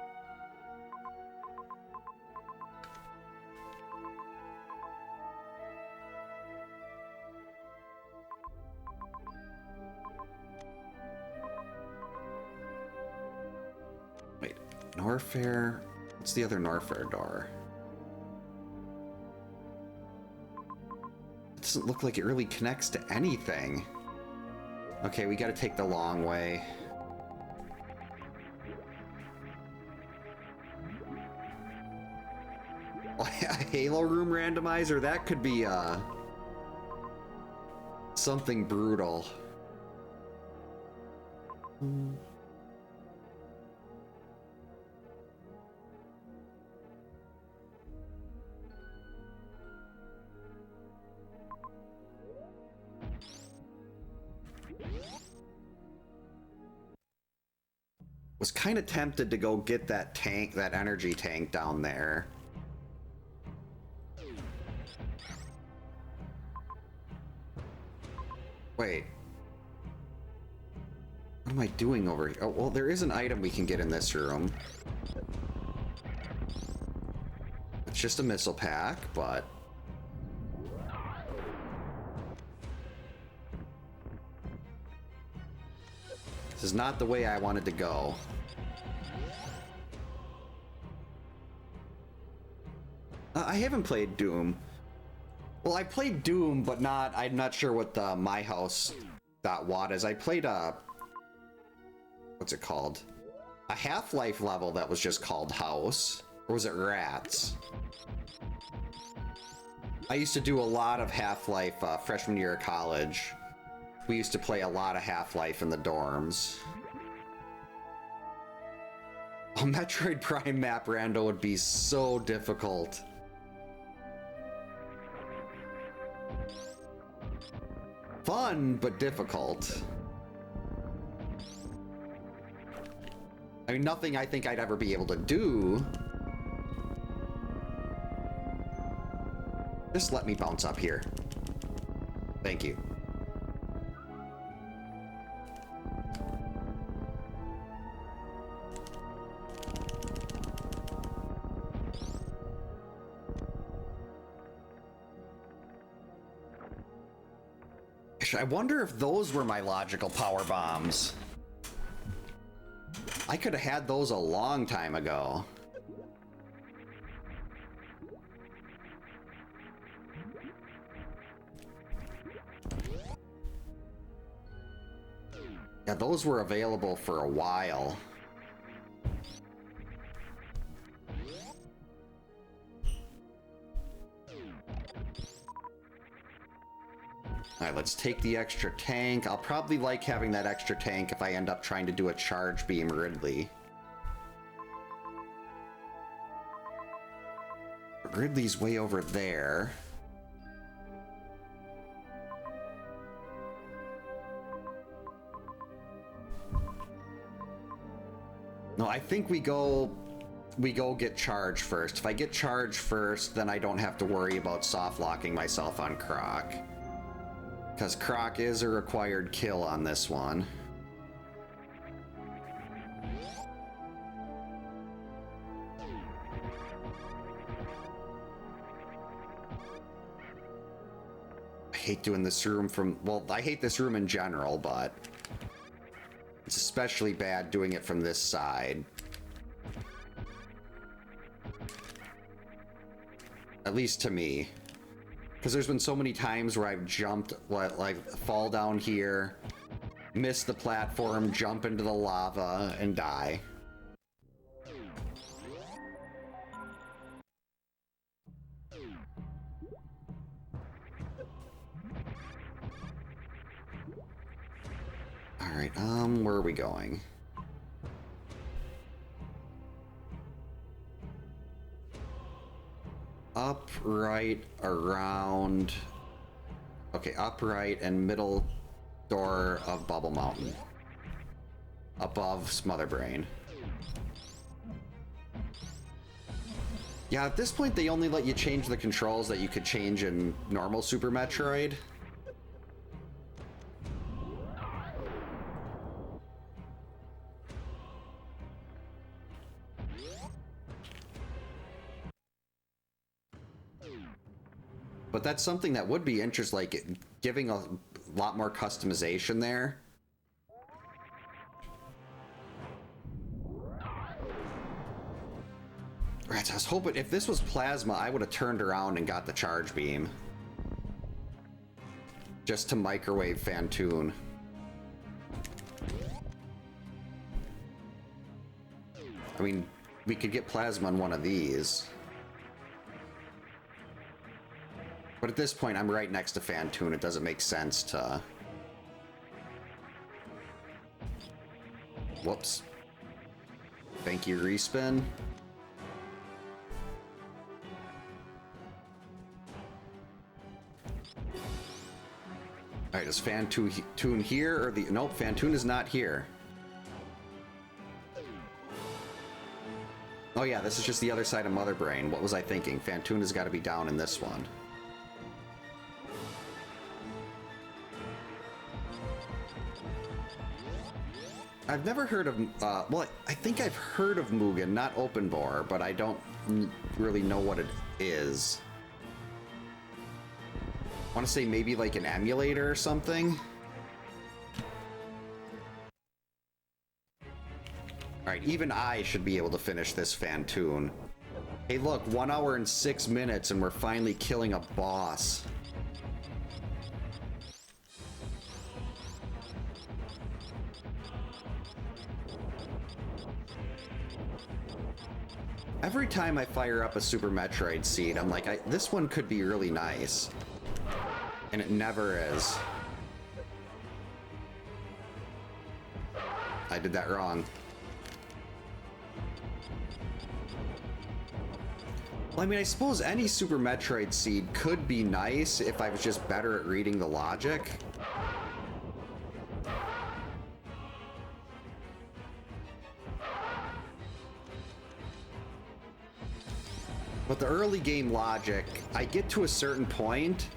Wait, Norfair? What's the other Norfair door? It doesn't look like it really connects to anything. Okay, we gotta take the long way. A Halo room randomizer? That could be, something brutal. Was kind of tempted to go get that tank, that energy tank down there. Wait. What am I doing over here? Oh, well, there is an item we can get in this room. It's just a missile pack, but... This is not the way I wanted to go. I haven't played Doom. Well, I played Doom, but not... I'm not sure what the My House .wat is. I played a... What's it called? A Half-Life level that was just called House. Or was it Rats? I used to do a lot of Half-Life freshman year of college. We used to play a lot of Half-Life in the dorms. Oh, Metroid Prime Map Rando would be so difficult. Fun, but difficult. I mean, nothing I think I'd ever be able to do. Just let me bounce up here. Thank you. I wonder if those were my logical power bombs. I could have had those a long time ago. Yeah, those were available for a while. Alright, let's take the extra tank. I'll probably like having that extra tank if I end up trying to do a charge beam Ridley. But Ridley's way over there. No, I think we go get charge first. If I get charge first, then I don't have to worry about soft locking myself on Croc. Because Croc is a required kill on this one. I hate doing this room from... Well, I hate this room in general, but... It's especially bad doing it from this side. At least to me. Because there's been so many times where I've jumped, like, fall down here, miss the platform, jump into the lava, and die. Alright, where are we going? Up, right, around... Okay, up, right, and middle door of Bubble Mountain. Above Smother Brain. Yeah, at this point they only let you change the controls that you could change in normal Super Metroid. But that's something that would be interesting, like giving a lot more customization there. Right, I was hoping if this was Plasma, I would have turned around and got the charge beam. Just to microwave Fantoon. I mean, we could get Plasma on one of these. But at this point, I'm right next to Fantoon. It doesn't make sense to... Whoops. Thank you, Respin. Alright, is Fantoon here, or the... Nope, Fantoon is not here. Oh yeah, this is just the other side of Mother Brain. What was I thinking? Fantoon has got to be down in this one. I've never heard of... well, I think I've heard of Mugen, not Open Bore, but I don't really know what it is. I want to say maybe like an emulator or something. Alright, even I should be able to finish this Fantoon. Hey look, 1 hour and 6 minutes and we're finally killing a boss. Every time I fire up a Super Metroid seed, I'm like, this one could be really nice. And it never is. I did that wrong. Well, I mean, I suppose any Super Metroid seed could be nice if I was just better at reading the logic. But the early game logic, I get to a certain point,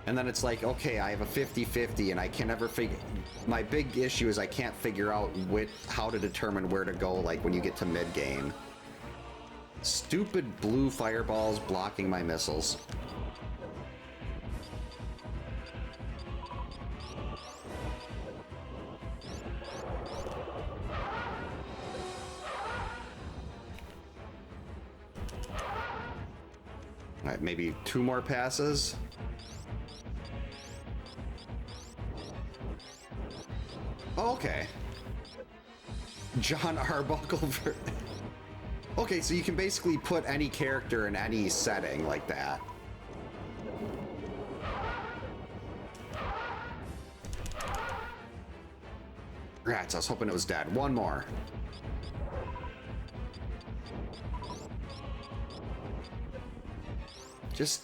and then it's like, okay, I have a 50-50, and I can never figure... My big issue is I can't figure out how to determine where to go, like, when you get to mid-game. Stupid blue fireballs blocking my missiles. Alright, maybe 2 more passes. Oh, okay. John Arbuckle for... Okay, so you can basically put any character in any setting like that. Rats, I was hoping it was dead. 1 more. Just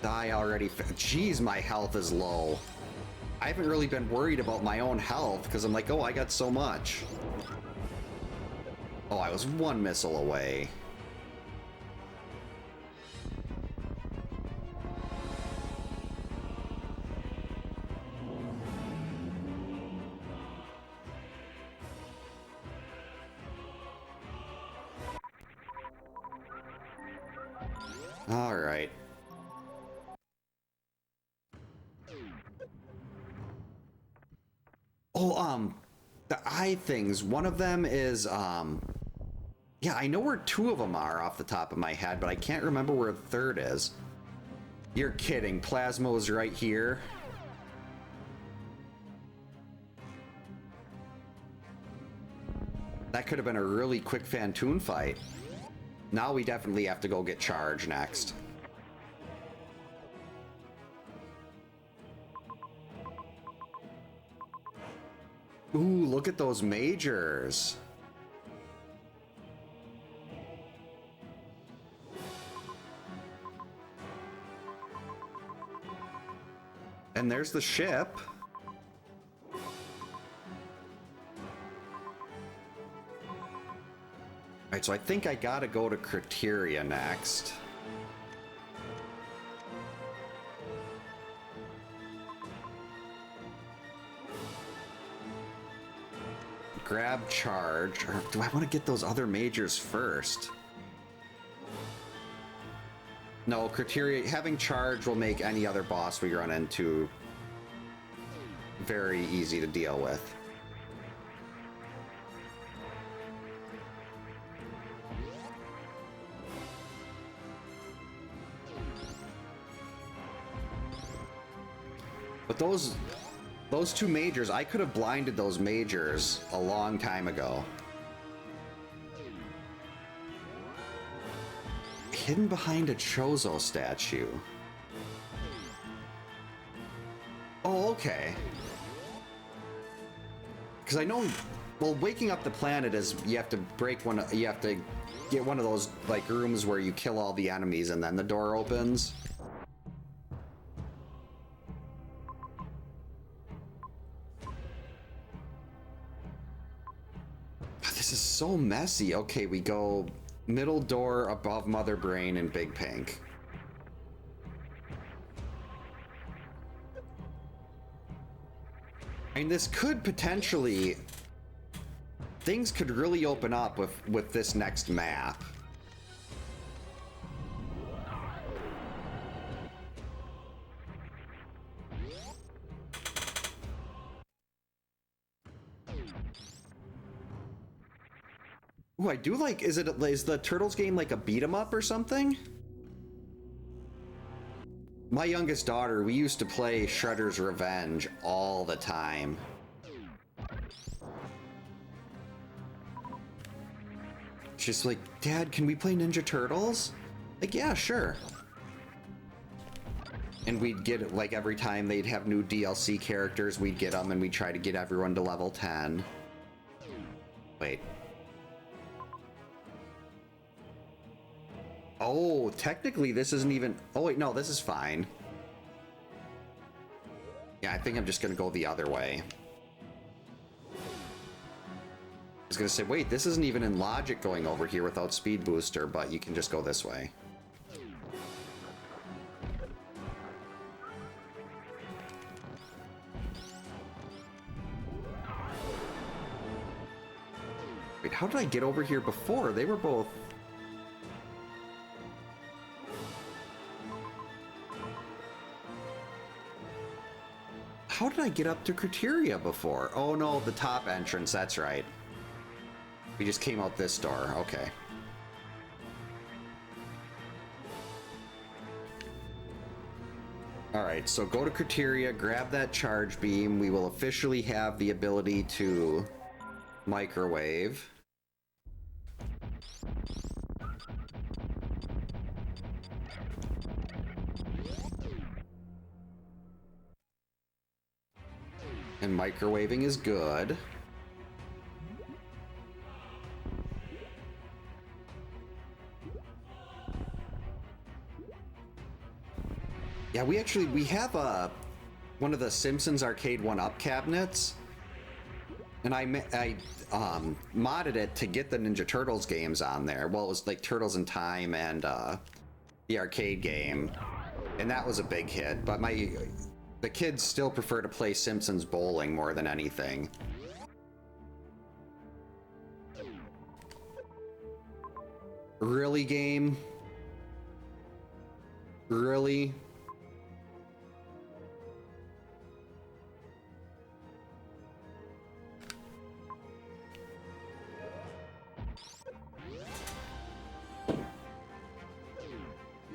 die already. Jeez, my health is low. I haven't really been worried about my own health because I'm like, oh, I got so much. Oh, I was 1 missile away. All right. Oh, the eye things. One of them is, yeah, I know where 2 of them are off the top of my head, but I can't remember where the 3rd is. You're kidding. Plasma was right here. That could have been a really quick Fantoon fight. Now we definitely have to go get Charge next. Ooh, look at those majors. And there's the ship. Alright, so I think I gotta go to Criteria next. Grab Charge, or do I want to get those other majors first? No, Criteria, having Charge will make any other boss we run into very easy to deal with. But those 2 majors, I could have blinded those majors a long time ago. Hidden behind a Chozo statue. Oh, okay. Because I know, well, waking up the planet is you have to break one. You have to get one of those like rooms where you kill all the enemies and then the door opens. This is so messy. Okay, we go middle door above Mother Brain and Big Pink. I mean, this could potentially... Things could really open up with this next map. Ooh, I do like... Is the Turtles game like a beat 'em up or something? My youngest daughter, we used to play Shredder's Revenge all the time. She's like, Dad, can we play Ninja Turtles? Like, yeah, sure. And we'd get it, like, every time they'd have new DLC characters, we'd get them and we'd try to get everyone to level 10. Wait. Oh, technically this isn't even... Oh, wait, no, this is fine. Yeah, I think I'm just gonna go the other way. I was gonna say, wait, this isn't even in logic going over here without Speed Booster, but you can just go this way. Wait, how did I get over here before? They were both... How did I get up to Criteria before? Oh no, the top entrance, that's right. We just came out this door, okay. Alright, so go to Criteria, grab that charge beam. We will officially have the ability to microwave. And microwaving is good. Yeah, we have one of the Simpsons Arcade 1-Up cabinets, and I modded it to get the Ninja Turtles games on there. Well, it was like Turtles in Time and the arcade game, and that was a big hit. But the kids still prefer to play Simpsons Bowling more than anything. Really, game? Really?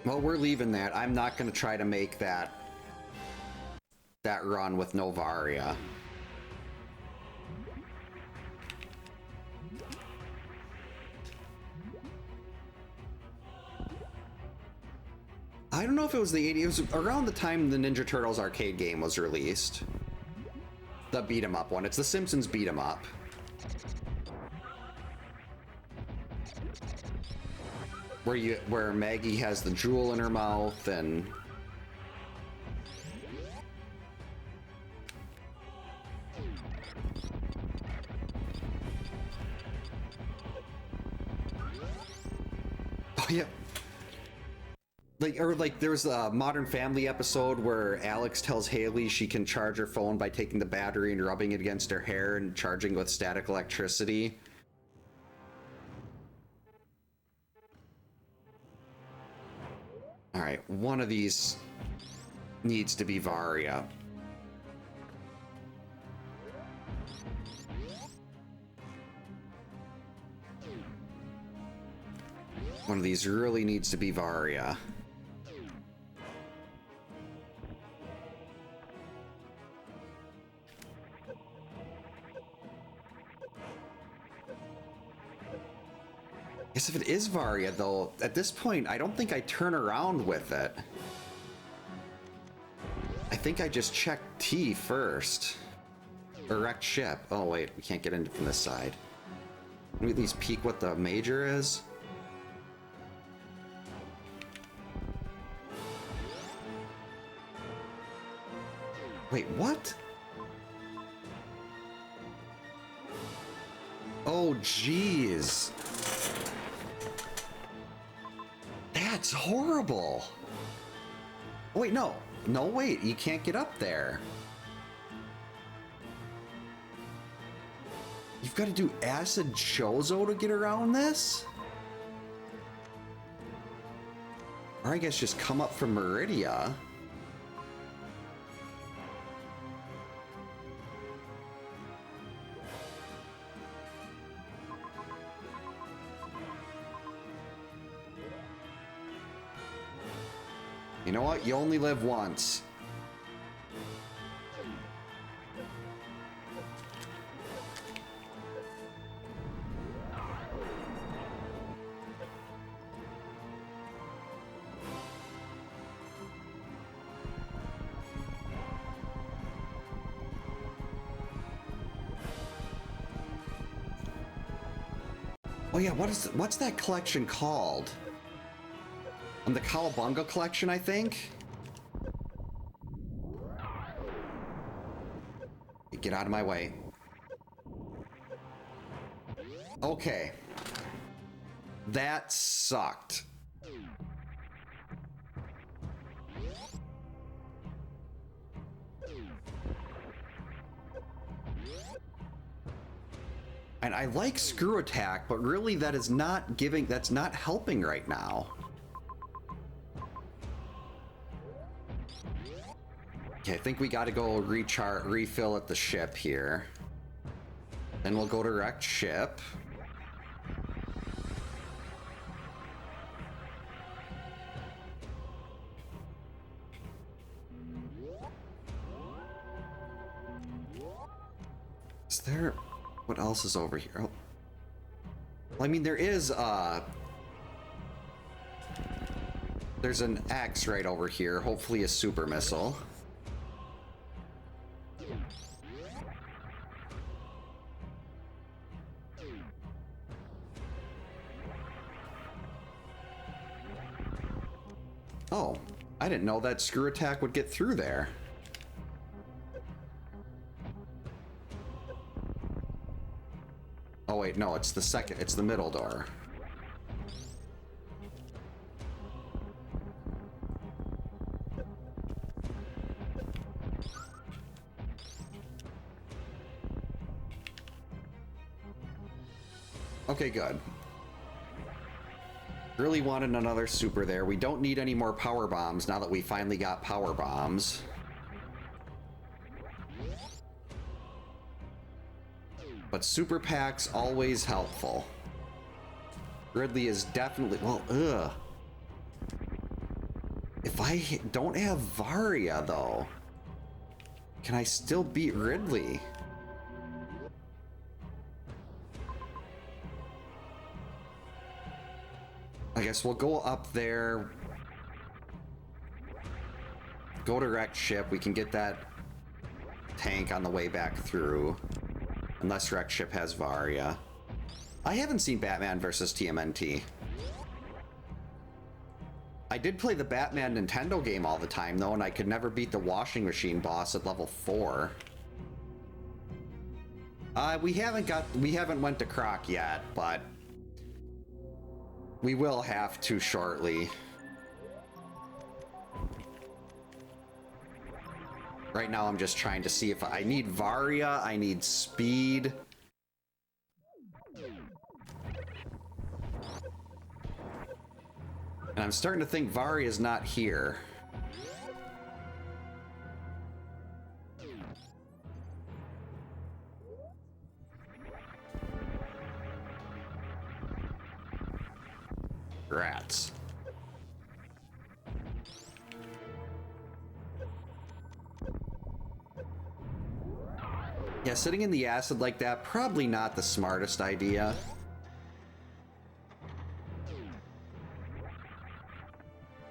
Well, we're leaving that. I'm not going to try to make that run with no Varia. I don't know if it was the 80s. It was around the time the Ninja Turtles arcade game was released. The beat 'em up one. It's the Simpsons beat 'em up. Where Maggie has the jewel in her mouth and oh yeah, like there was a Modern Family episode where Alex tells Haley she can charge her phone by taking the battery and rubbing it against her hair and charging with static electricity. All right, one of these needs to be Varia. One of these really needs to be Varia. Guess if it is Varia, though, at this point, I don't think I turn around with it. I think I just checked T first. Erect ship. Oh wait, we can't get in from this side. Can we at least peek what the major is? Wait, what? Oh, jeez. That's horrible. Oh, wait, no. No, wait, you can't get up there. You've got to do acid chozo to get around this? Or I guess just come up from Meridia. You know what? You only live once. Oh yeah, what's that collection called? The Cowabunga collection, I think? Get out of my way. Okay. That sucked. And I like screw attack, but really that's not helping right now. Okay, I think we gotta go refill at the ship here. Then we'll go to wrecked ship. Is there... what else is over here? Oh. Well, I mean, there's an X right over here, hopefully a super missile. Oh, I didn't know that screw attack would get through there. Oh wait, no, it's the middle door. Okay, good. Really wanted another super there. We don't need any more power bombs now that we finally got power bombs. But super packs always helpful. Ridley is definitely... well, ugh. If I don't have Varia, though, can I still beat Ridley? I guess we'll go up there. Go to wrecked ship. We can get that tank on the way back through. Unless wrecked ship has Varia. I haven't seen Batman versus TMNT. I did play the Batman Nintendo game all the time though, and I could never beat the washing machine boss at level 4. We haven't went to Croc yet, but we will have to shortly. Right now I'm just trying to see if I need Varia, I need speed. And I'm starting to think Varia's not here. Rats. Yeah, sitting in the acid like that, probably not the smartest idea.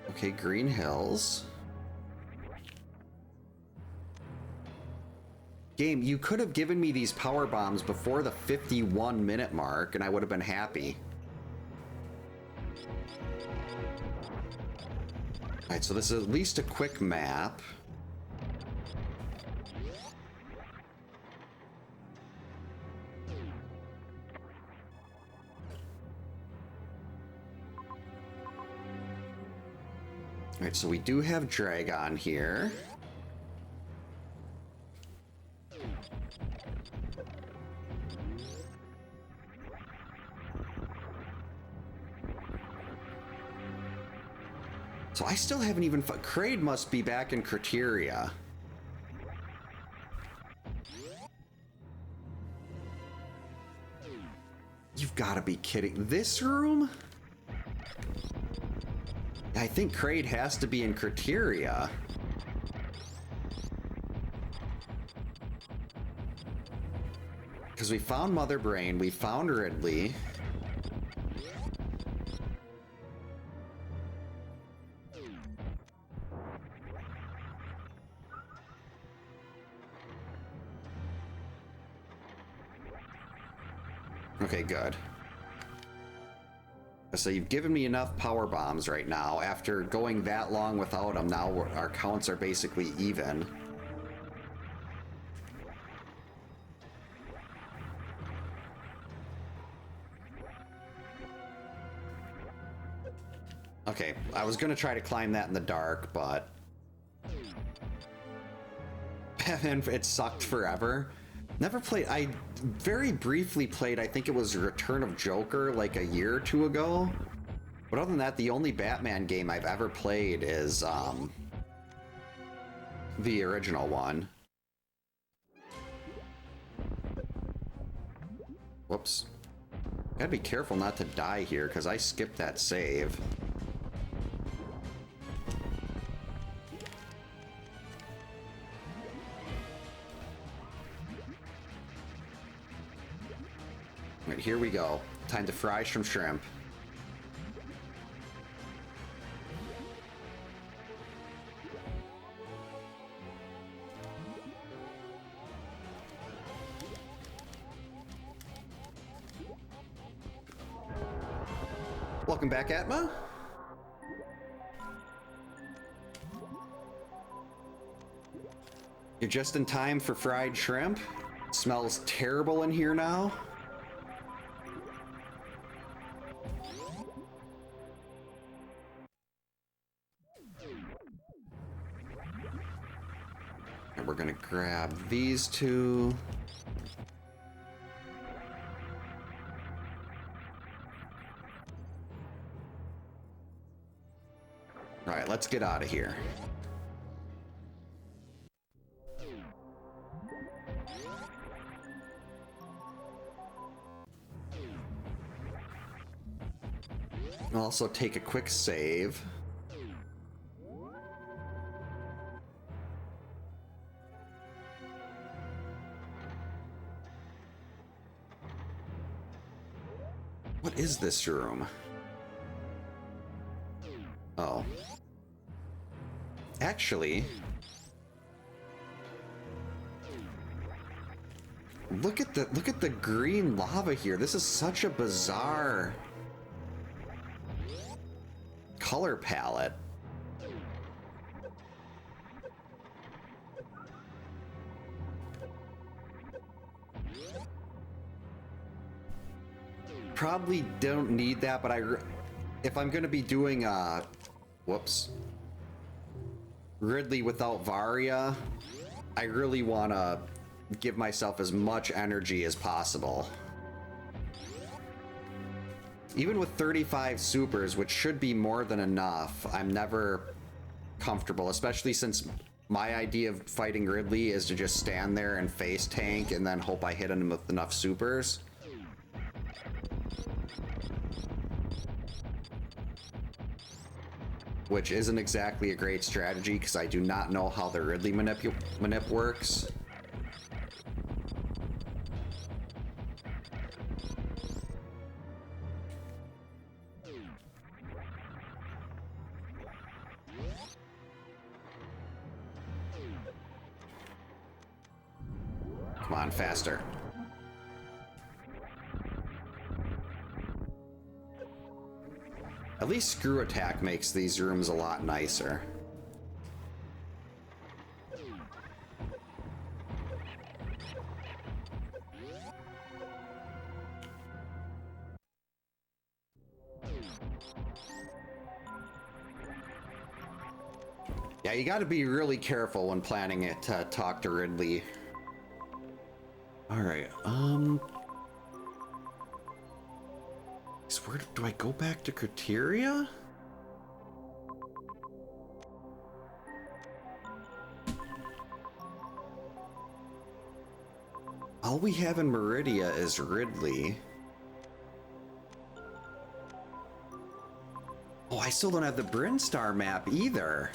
Okay, Green Hills. Game, you could have given me these power bombs before the 51-minute mark, and I would have been happy. Alright, so this is at least a quick map. Alright, so we do have Dragon here. So I still haven't even... Kraid must be back in Criteria. You've got to be kidding. This room? I think Kraid has to be in Criteria. Because we found Mother Brain, we found Ridley. Okay, good. So you've given me enough power bombs right now. After going that long without them, now our counts are basically even. Okay, I was gonna try to climb that in the dark, but... and it sucked forever. Never played... I very briefly played, I think it was Return of Joker, like a year or two ago. But other than that, the only Batman game I've ever played is, the original one. Whoops. Gotta be careful not to die here, because I skipped that save. Right, here we go. Time to fry some shrimp. Welcome back, Atma. You're just in time for fried shrimp. It smells terrible in here now. And we're gonna grab these two. All right, let's get out of here. I'll also take a quick save. What is this room? Oh. Actually, look at the green lava here. This is such a bizarre color palette. Probably don't need that, but if I'm gonna be doing whoops, Ridley without Varia, I really want to give myself as much energy as possible. Even with 35 supers, which should be more than enough, I'm never comfortable, especially since my idea of fighting Ridley is to just stand there and face tank and then hope I hit him with enough supers. Which isn't exactly a great strategy because I do not know how the Ridley manip works. Come on, faster. At least screw attack makes these rooms a lot nicer. Yeah, you gotta be really careful when planning it to talk to Ridley. Alright, where do I go back to Criteria? All we have in Meridia is Ridley. Oh, I still don't have the Brinstar map either.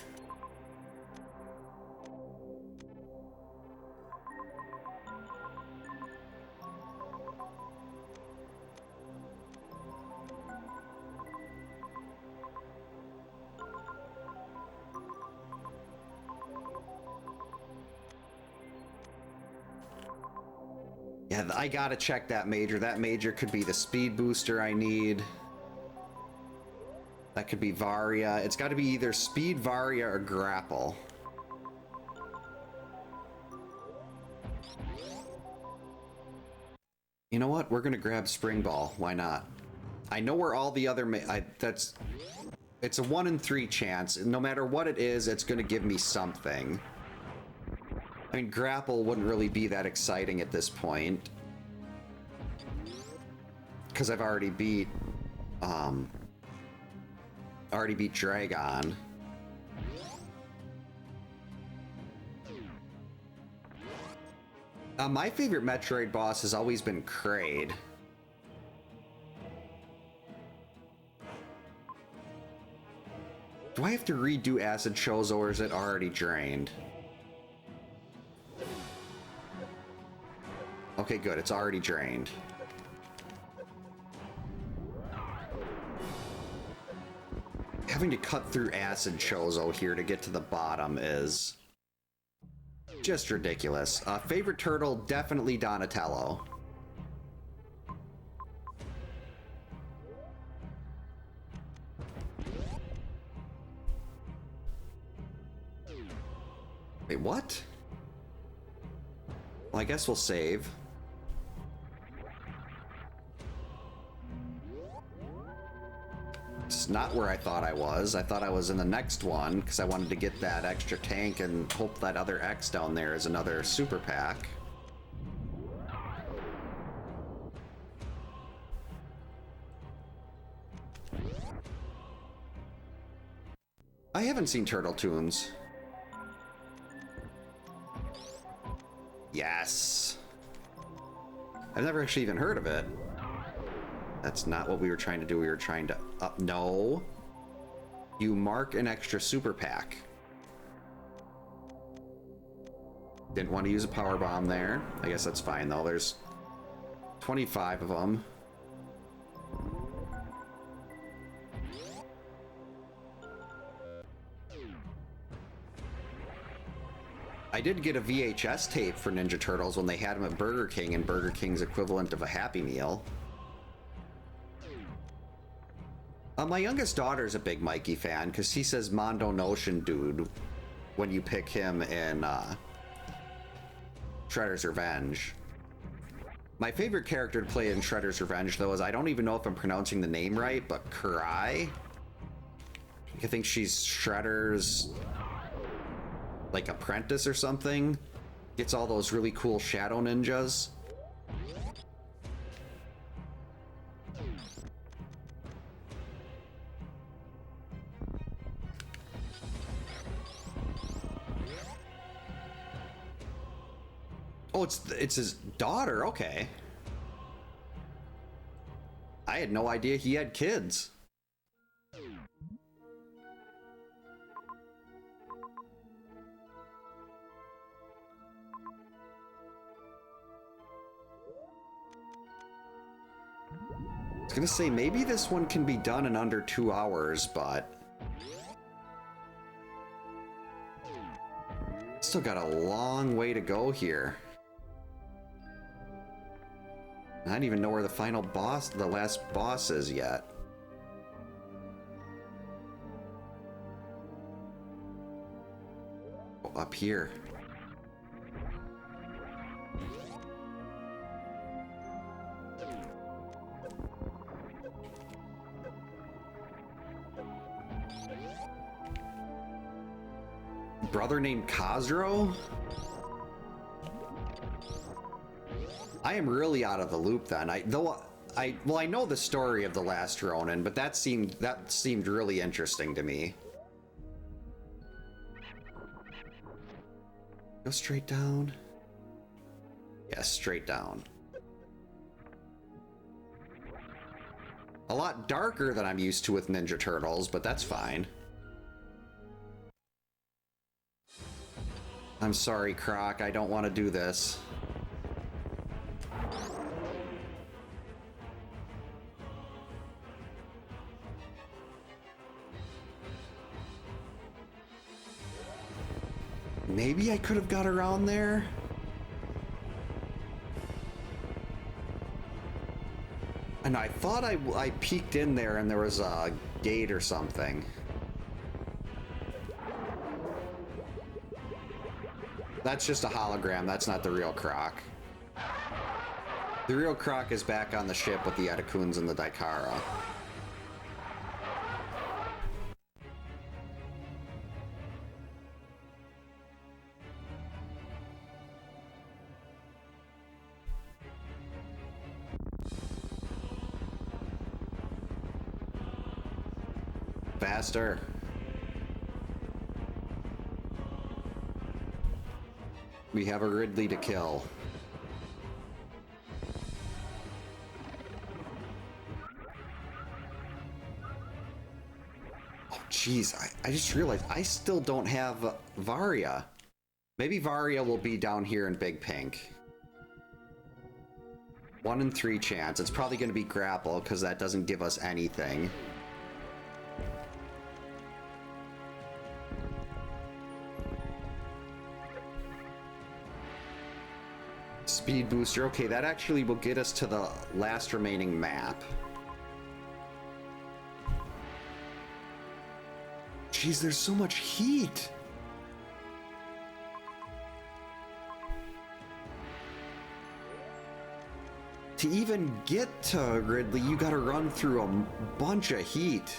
Yeah, I gotta check that major. That major could be the speed booster I need. That could be Varia. It's got to be either speed, Varia, or grapple. You know what? We're gonna grab Spring Ball. Why not? I know where all the other it's a 1 in 3 chance. No matter what it is, it's gonna give me something. I mean, grapple wouldn't really be that exciting at this point, because I've already beat Dragon. My favorite Metroid boss has always been Kraid. Do I have to redo Acid Chozo, or is it already drained? Okay, good. It's already drained. Having to cut through Acid Chozo here to get to the bottom is just ridiculous. Favorite turtle, definitely Donatello. Wait, what? Well, I guess we'll save. It's not where I thought I was. I thought I was in the next one because I wanted to get that extra tank and hope that other X down there is another super pack. I haven't seen Turtle Tunes. Yes. I've never actually even heard of it. That's not what we were trying to do. We were trying to no. You mark an extra super pack. Didn't want to use a power bomb there. I guess that's fine though. There's 25 of them. I did get a VHS tape for Ninja Turtles when they had them at Burger King, and Burger King's equivalent of a Happy Meal. My youngest daughter's a big Mikey fan because he says Mondo Notion Dude when you pick him in Shredder's Revenge. My favorite character to play in Shredder's Revenge, though, is I don't even know if I'm pronouncing the name right, but Kurai. I think she's Shredder's like apprentice or something. Gets all those really cool shadow ninjas. Oh, it's his daughter. Okay. I had no idea he had kids. I was gonna say maybe this one can be done in under 2 hours, but still got a long way to go here. I don't even know where the final boss, the last boss is yet. Oh, up here. Brother named Khosrow? I am really out of the loop then. I know the story of the last Ronin, but that seemed really interesting to me. Go straight down. Yes, straight down. A lot darker than I'm used to with Ninja Turtles, but that's fine. I'm sorry, Croc, I don't want to do this. Maybe I could have got around there? And I thought I peeked in there and there was a gate or something. That's just a hologram, that's not the real Croc. The real Croc is back on the ship with the Edakuns and the Daikara. Faster. We have a Ridley to kill. Oh, jeez. I just realized I still don't have Varia. Maybe Varia will be down here in Big Pink. 1 in 3 chance. It's probably going to be Grapple, because that doesn't give us anything. Speed booster. Okay, that actually will get us to the last remaining map. Jeez, there's so much heat. To even get to Ridley, you gotta run through a bunch of heat.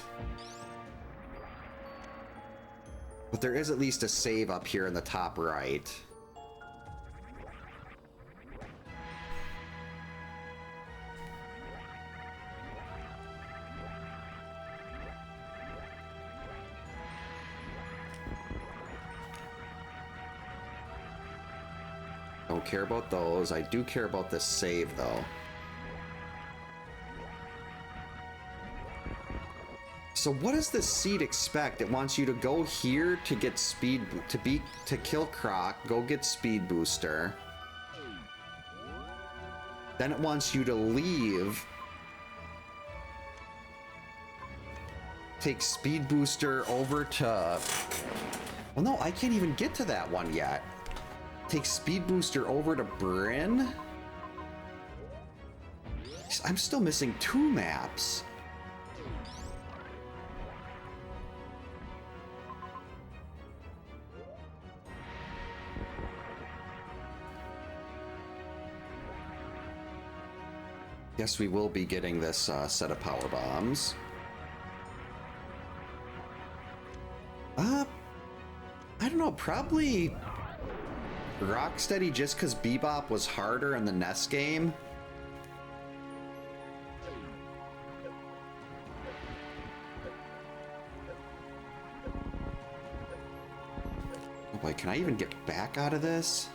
But there is at least a save up here in the top right. Don't care about those. I do care about this save, though. So what does this seed expect? It wants you to go here to get speed, to kill Croc, go get speed booster. Then it wants you to leave. Take speed booster over to... Well, no, I can't even get to that one yet. Take speed booster over to Bryn? I'm still missing 2 maps. Guess we will be getting this set of power bombs. I don't know, probably Rocksteady, just because Bebop was harder in the NES game. Oh boy, can I even get back out of this?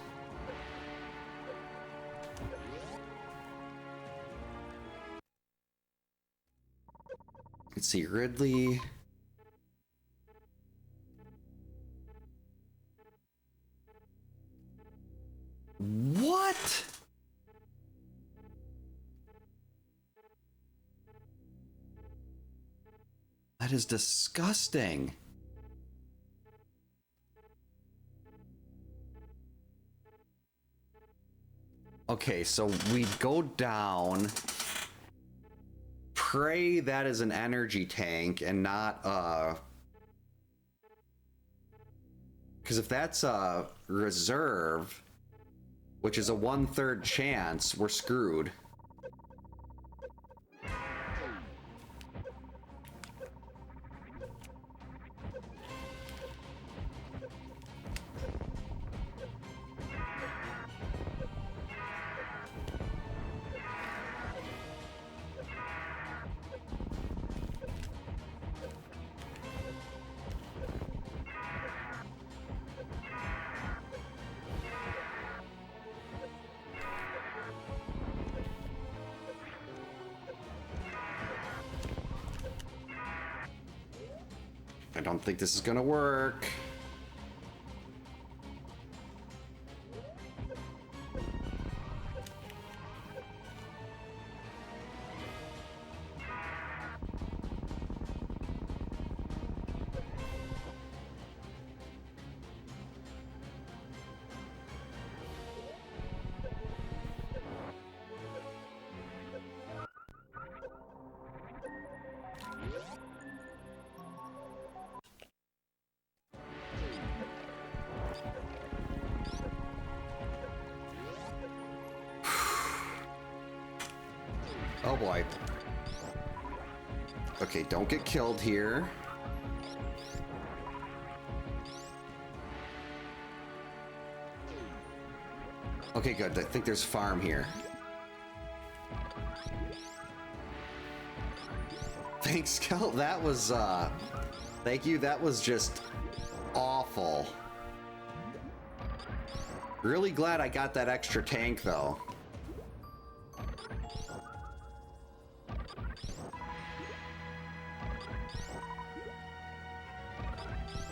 Let's see, Ridley. What? That is disgusting. Okay, so we go down. Pray that is an energy tank and not because if that's a reserve, which is a 1/3 chance, we're screwed. I don't think this is gonna work. Oh boy. Okay, don't get killed here. Okay, good. I think there's farm here. Thanks, Kel. That was, thank you. That was just awful. Really glad I got that extra tank, though.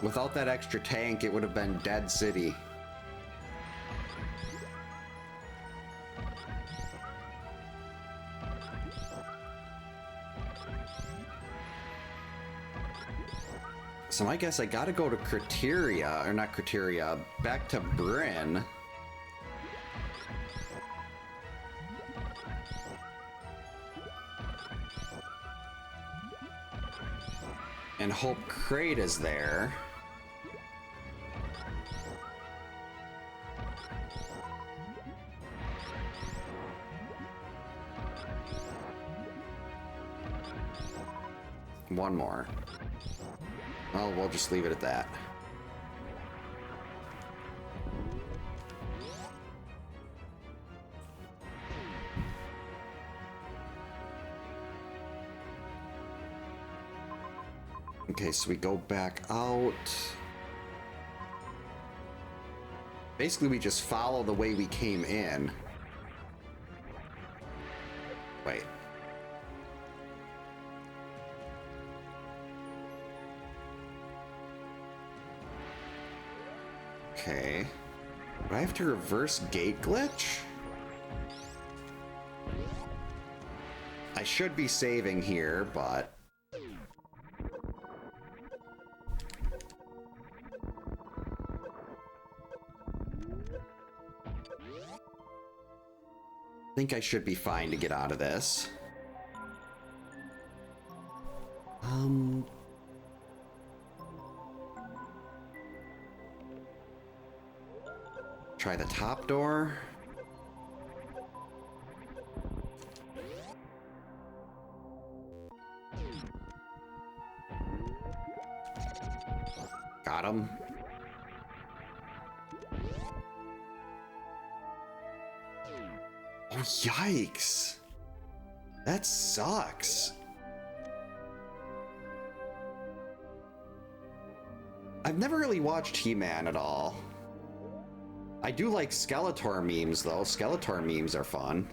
Without that extra tank, it would have been Dead City. So I guess I gotta go to Criteria, or not Criteria, back to Bryn. And hope Crate is there. One more. Well, we'll just leave it at that. Okay, so we go back out. Basically, we just follow the way we came in. Wait. Okay. Do I have to reverse gate glitch? I should be saving here, but... I think I should be fine to get out of this. Try the top door. Got him. Oh, yikes. That sucks. I've never really watched He-Man at all. I do like Skeletor memes, though. Skeletor memes are fun.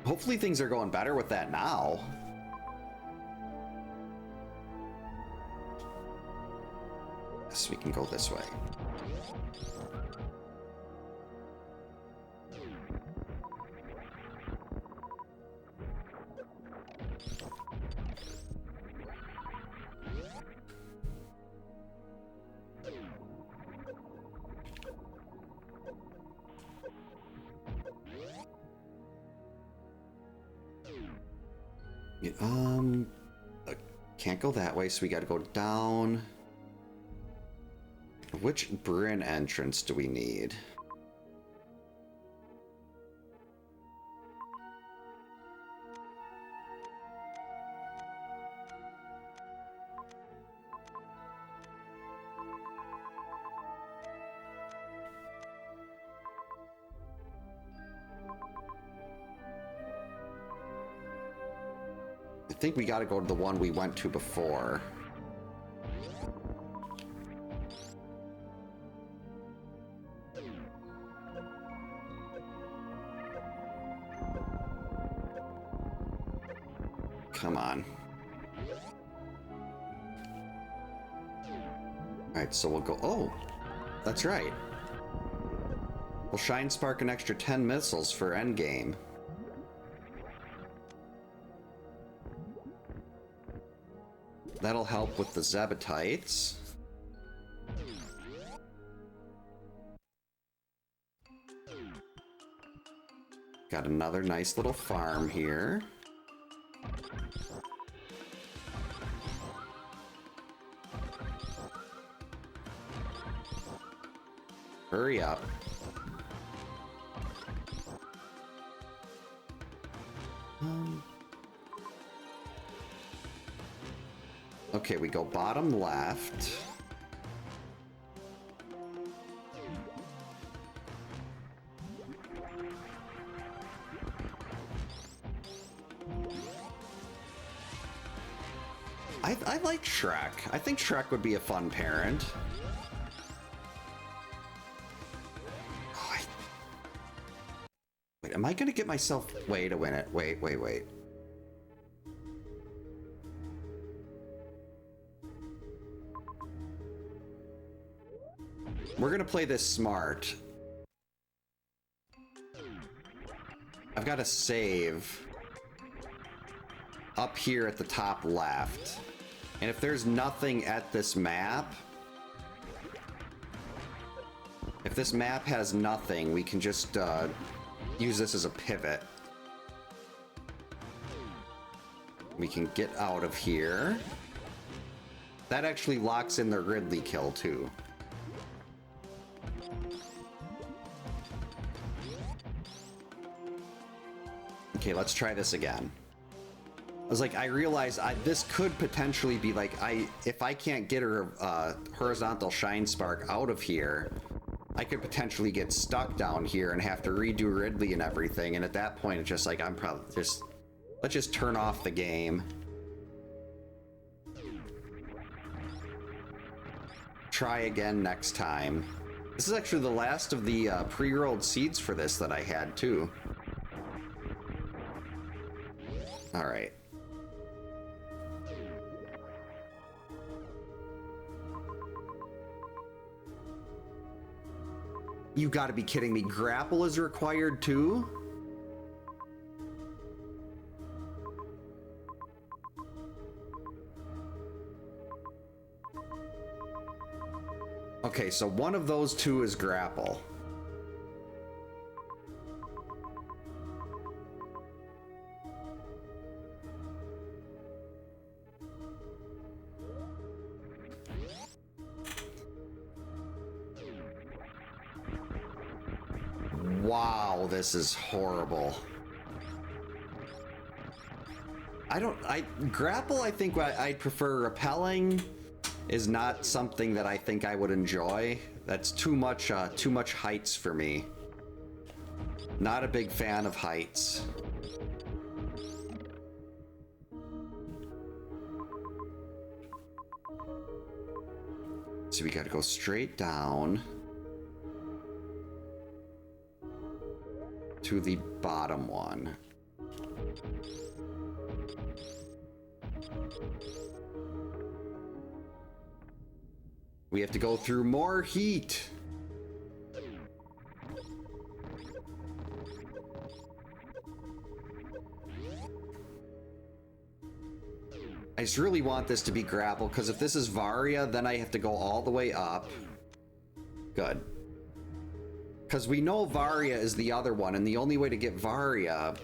Hopefully things are going better with that now. So we can go this way. Yeah, can't go that way, so we gotta go down. Which Bryn entrance do we need? I think we gotta go to the one we went to before. Come on. Alright, so we'll go... Oh! That's right. We'll Shine Spark an extra 10 missiles for endgame. That'll help with the Zebatites. Got another nice little farm here. Hurry up. Okay, we go bottom left. I like Shrek. I think Shrek would be a fun parent. Oh, wait, am I gonna get myself... Wait a minute. Wait. We're gonna play this smart. I've got to save up here at the top left. And if there's nothing at this map, if this map has nothing, we can just use this as a pivot. We can get out of here. That actually locks in the Ridley kill too. Okay, let's try this again. I was like, I realized this could potentially be like, if I can't get her horizontal Shine Spark out of here, I could potentially get stuck down here and have to redo Ridley and everything. And at that point, it's just like, I'm probably just, let's just turn off the game. Try again next time. This is actually the last of the pre-rolled seeds for this that I had too. All right. You gotta be kidding me. Grapple is required too? Okay, so one of those two is grapple. Wow, this is horrible. Grapple, I think I'd prefer. Repelling is not something that I think I would enjoy. That's too much heights for me. Not a big fan of heights. So we gotta go straight down to the bottom one. We have to go through more heat. I just really want this to be grapple, because if this is Varia, then I have to go all the way up. Good. Because we know Varia is the other one, and the only way to get Varia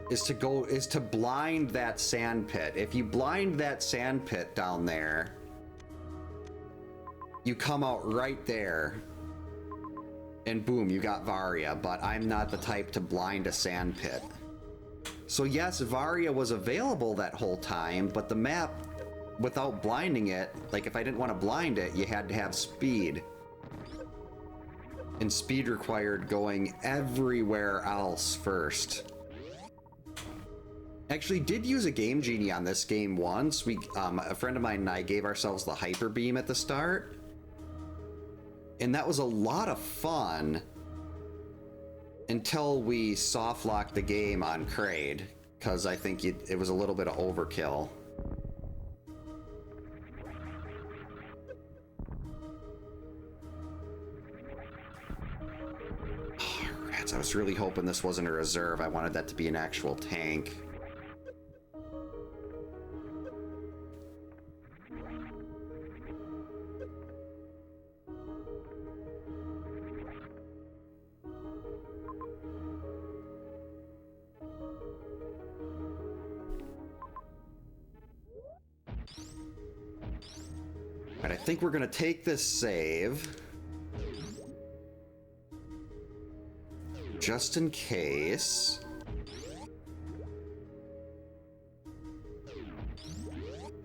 is to blind that sand pit. If you blind that sand pit down there, you come out right there, and boom, you got Varia. But I'm not the type to blind a sand pit. So yes, Varia was available that whole time, but the map, without blinding it, like if I didn't want to blind it, you had to have speed. And speed required going everywhere else first. Actually did use a Game Genie on this game once. A friend of mine and I gave ourselves the Hyper Beam at the start. And that was a lot of fun until we soft locked the game on Kraid, because I think it was a little bit of overkill. Oh, rats, I was really hoping this wasn't a reserve. I wanted that to be an actual tank. I think we're gonna take this save just in case.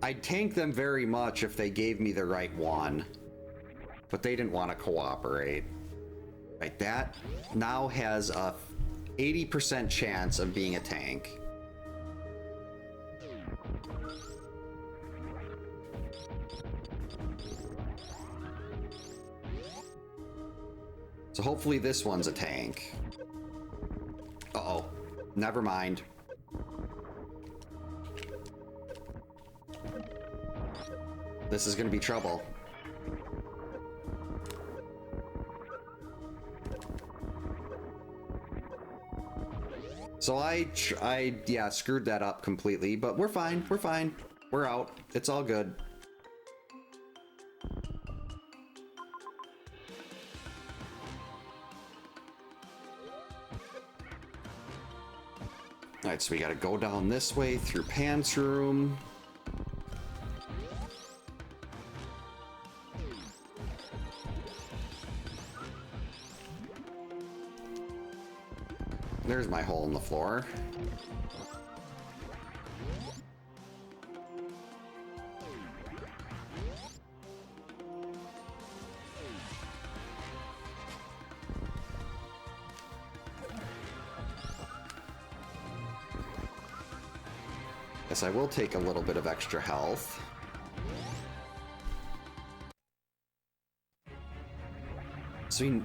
I'd tank them very much if they gave me the right one, but they didn't want to cooperate. Right, that now has a 80% chance of being a tank. So hopefully this one's a tank. Uh-oh. Never mind. This is gonna be trouble. So I screwed that up completely, but we're fine, we're fine. We're out. It's all good. Alright, so we gotta go down this way through Pants Room. There's my hole in the floor. Guess I will take a little bit of extra health. So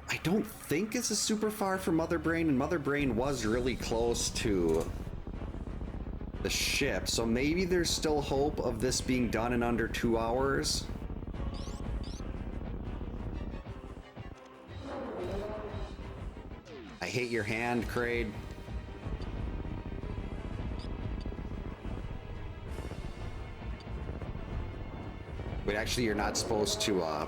I don't think this is super far from Mother Brain, and Mother Brain was really close to the ship, so maybe there's still hope of this being done in under 2 hours. I hate your hand, Kraid. Wait, actually, you're not supposed to, I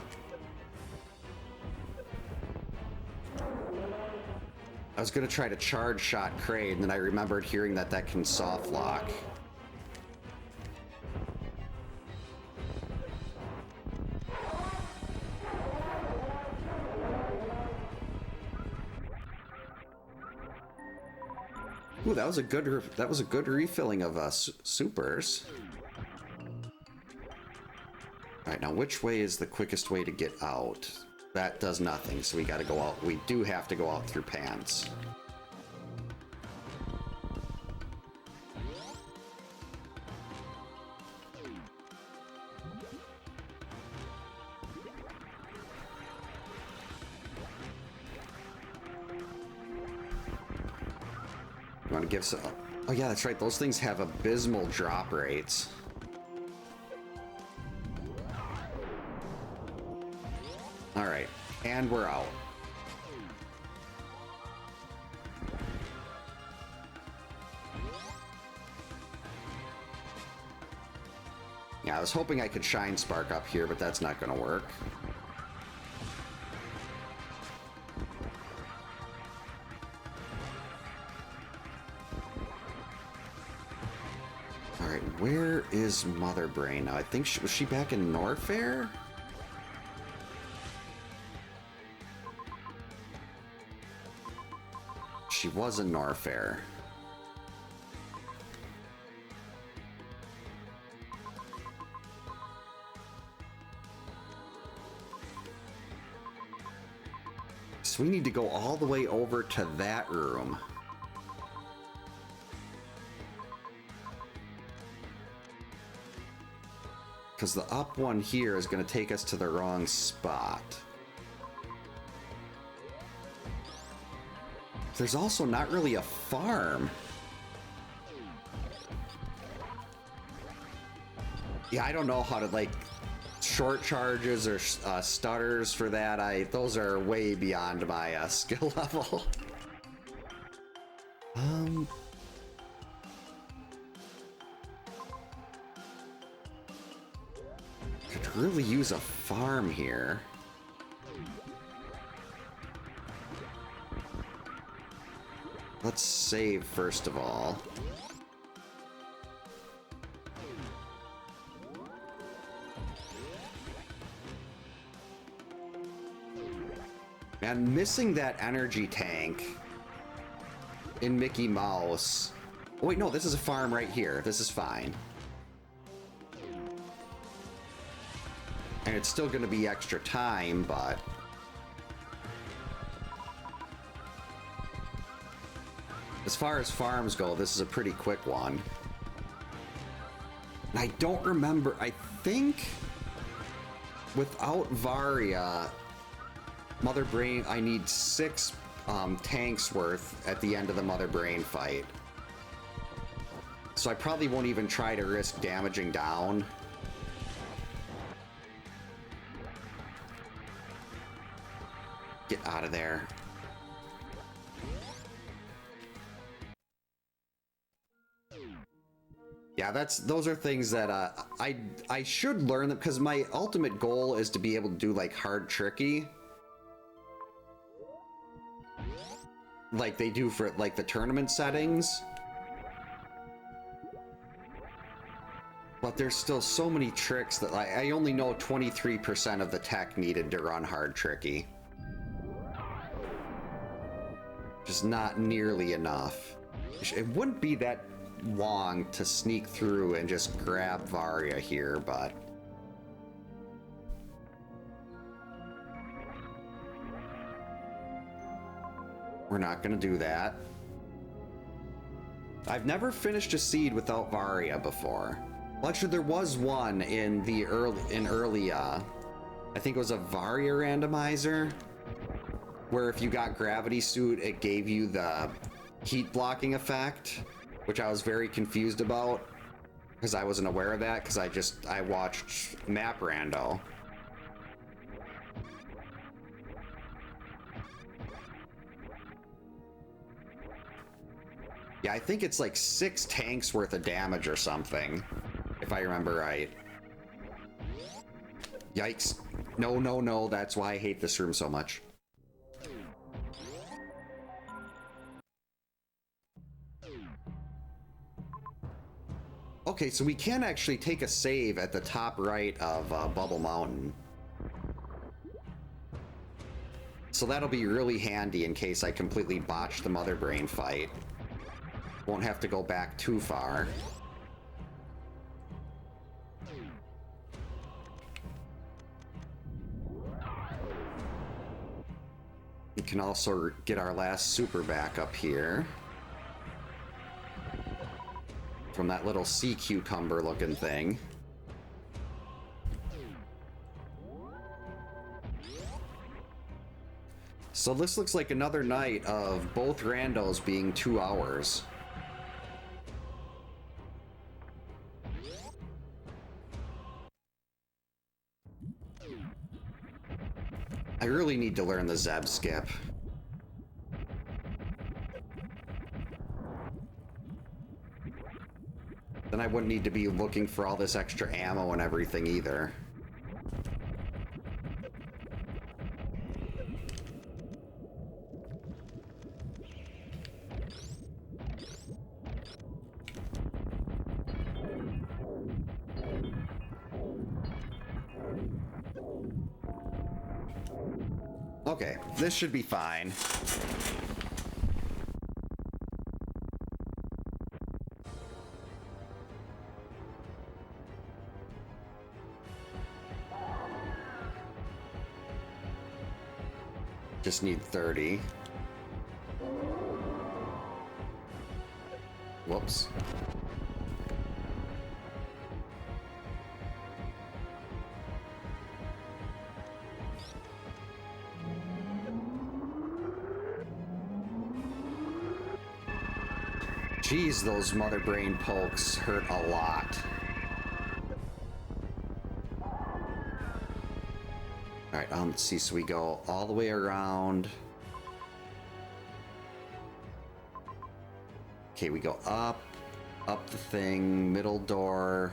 was gonna try to charge shot Kraid, and then I remembered hearing that that can soft lock. Ooh, that was a good refilling of supers. All right, now which way is the quickest way to get out? That does nothing, so we gotta go out. We do have to go out through Pants. You wanna give some... Oh yeah, that's right, those things have abysmal drop rates. Alright, and we're out. Yeah, I was hoping I could Shine Spark up here, but that's not gonna work. Where is Mother Brain now? I think was she back in Norfair? She was in Norfair. So we need to go all the way over to that room. Because the up one here is going to take us to the wrong spot. There's also not really a farm. Yeah, I don't know how to, like, short charges or stutters for that. Those are way beyond my skill level. Could really use a farm here. Let's save first of all. And missing that energy tank in Mickey Mouse. Oh, wait, no, this is a farm right here. This is fine. And it's still going to be extra time, but... as far as farms go, this is a pretty quick one. And I don't remember, I think without Varia, Mother Brain, I need 6 tanks worth at the end of the Mother Brain fight. So I probably won't even try to risk damaging down. Get out of there. Yeah, those are things that I should learn them, because my ultimate goal is to be able to do like hard tricky. Like they do for like the tournament settings. But there's still so many tricks that I only know 23% of the tech needed to run hard tricky. Just not nearly enough. It wouldn't be that long to sneak through and just grab Varia here, but... we're not gonna do that. I've never finished a seed without Varia before. Well, actually, there was one in the early, I think it was a Varia randomizer, where if you got Gravity Suit, it gave you the heat blocking effect, which I was very confused about, because I wasn't aware of that, because I watched Map Rando. Yeah, I think it's like 6 tanks worth of damage or something, if I remember right. Yikes. No, no, no, that's why I hate this room so much. Okay, so we can actually take a save at the top right of Bubble Mountain. So that'll be really handy in case I completely botch the Mother Brain fight. Won't have to go back too far. We can also get our last super back up here. From that little sea cucumber looking thing. So this looks like another night of both randos being 2 hours. I really need to learn the Zeb skip. Then I wouldn't need to be looking for all this extra ammo and everything either. Okay, this should be fine. Just need 30. Whoops. Jeez, those mother brain pokes hurt a lot. Alright, let's see, so we go all the way around. Okay, we go up the thing, middle door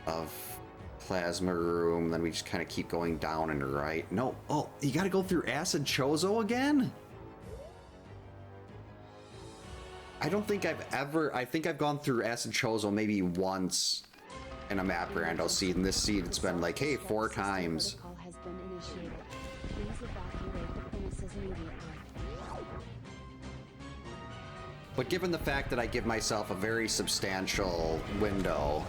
of plasma room, then we just kind of keep going down and right. No, oh, you gotta go through Acid Chozo again? I don't think I've ever, I think I've gone through Acid Chozo maybe once in a map rando seed. In this seed, it's been like, hey, 4 times. But given the fact that I give myself a very substantial window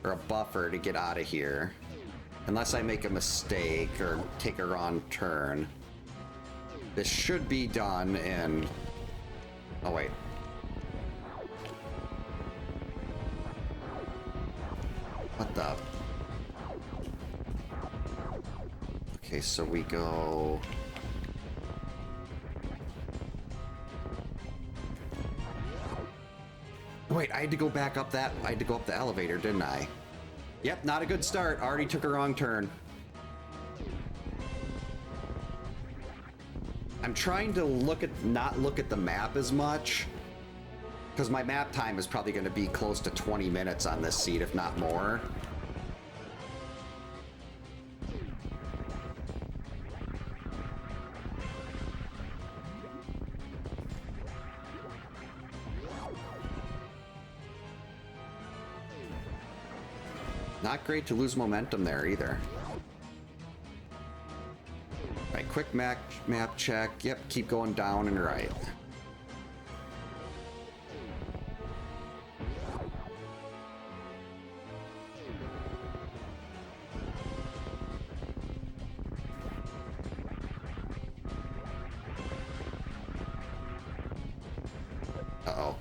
or a buffer to get out of here, unless I make a mistake or take a wrong turn, this should be done in... Oh, wait. What the... Okay, so we go... Wait, I had to go back up that... I had to go up the elevator, didn't I? Yep, not a good start. Already took a wrong turn. I'm trying to not look at the map as much, because my map time is probably going to be close to 20 minutes on this seed, if not more. Not great to lose momentum there either. Right, quick map check. Yep, keep going down and right. Uh-oh.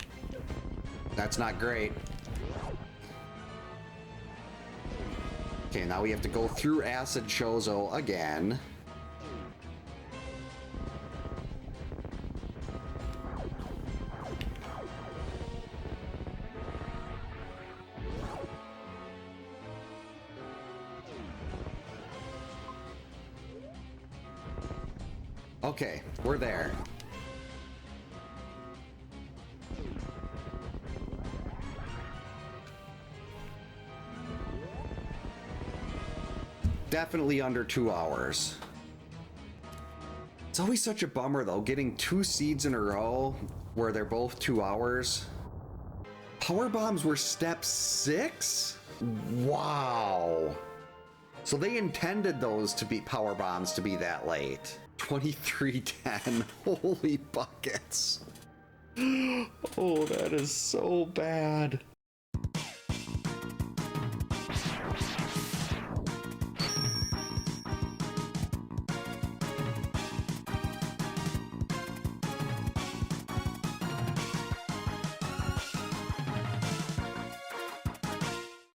That's not great. Okay, now we have to go through Acid Chozo again. Okay, we're there. Definitely under 2 hours. It's always such a bummer though, getting 2 seeds in a row where they're both 2 hours. Power bombs were step 6? Wow. So they intended those to be power bombs to be that late. 2310. Holy buckets. Oh, that is so bad.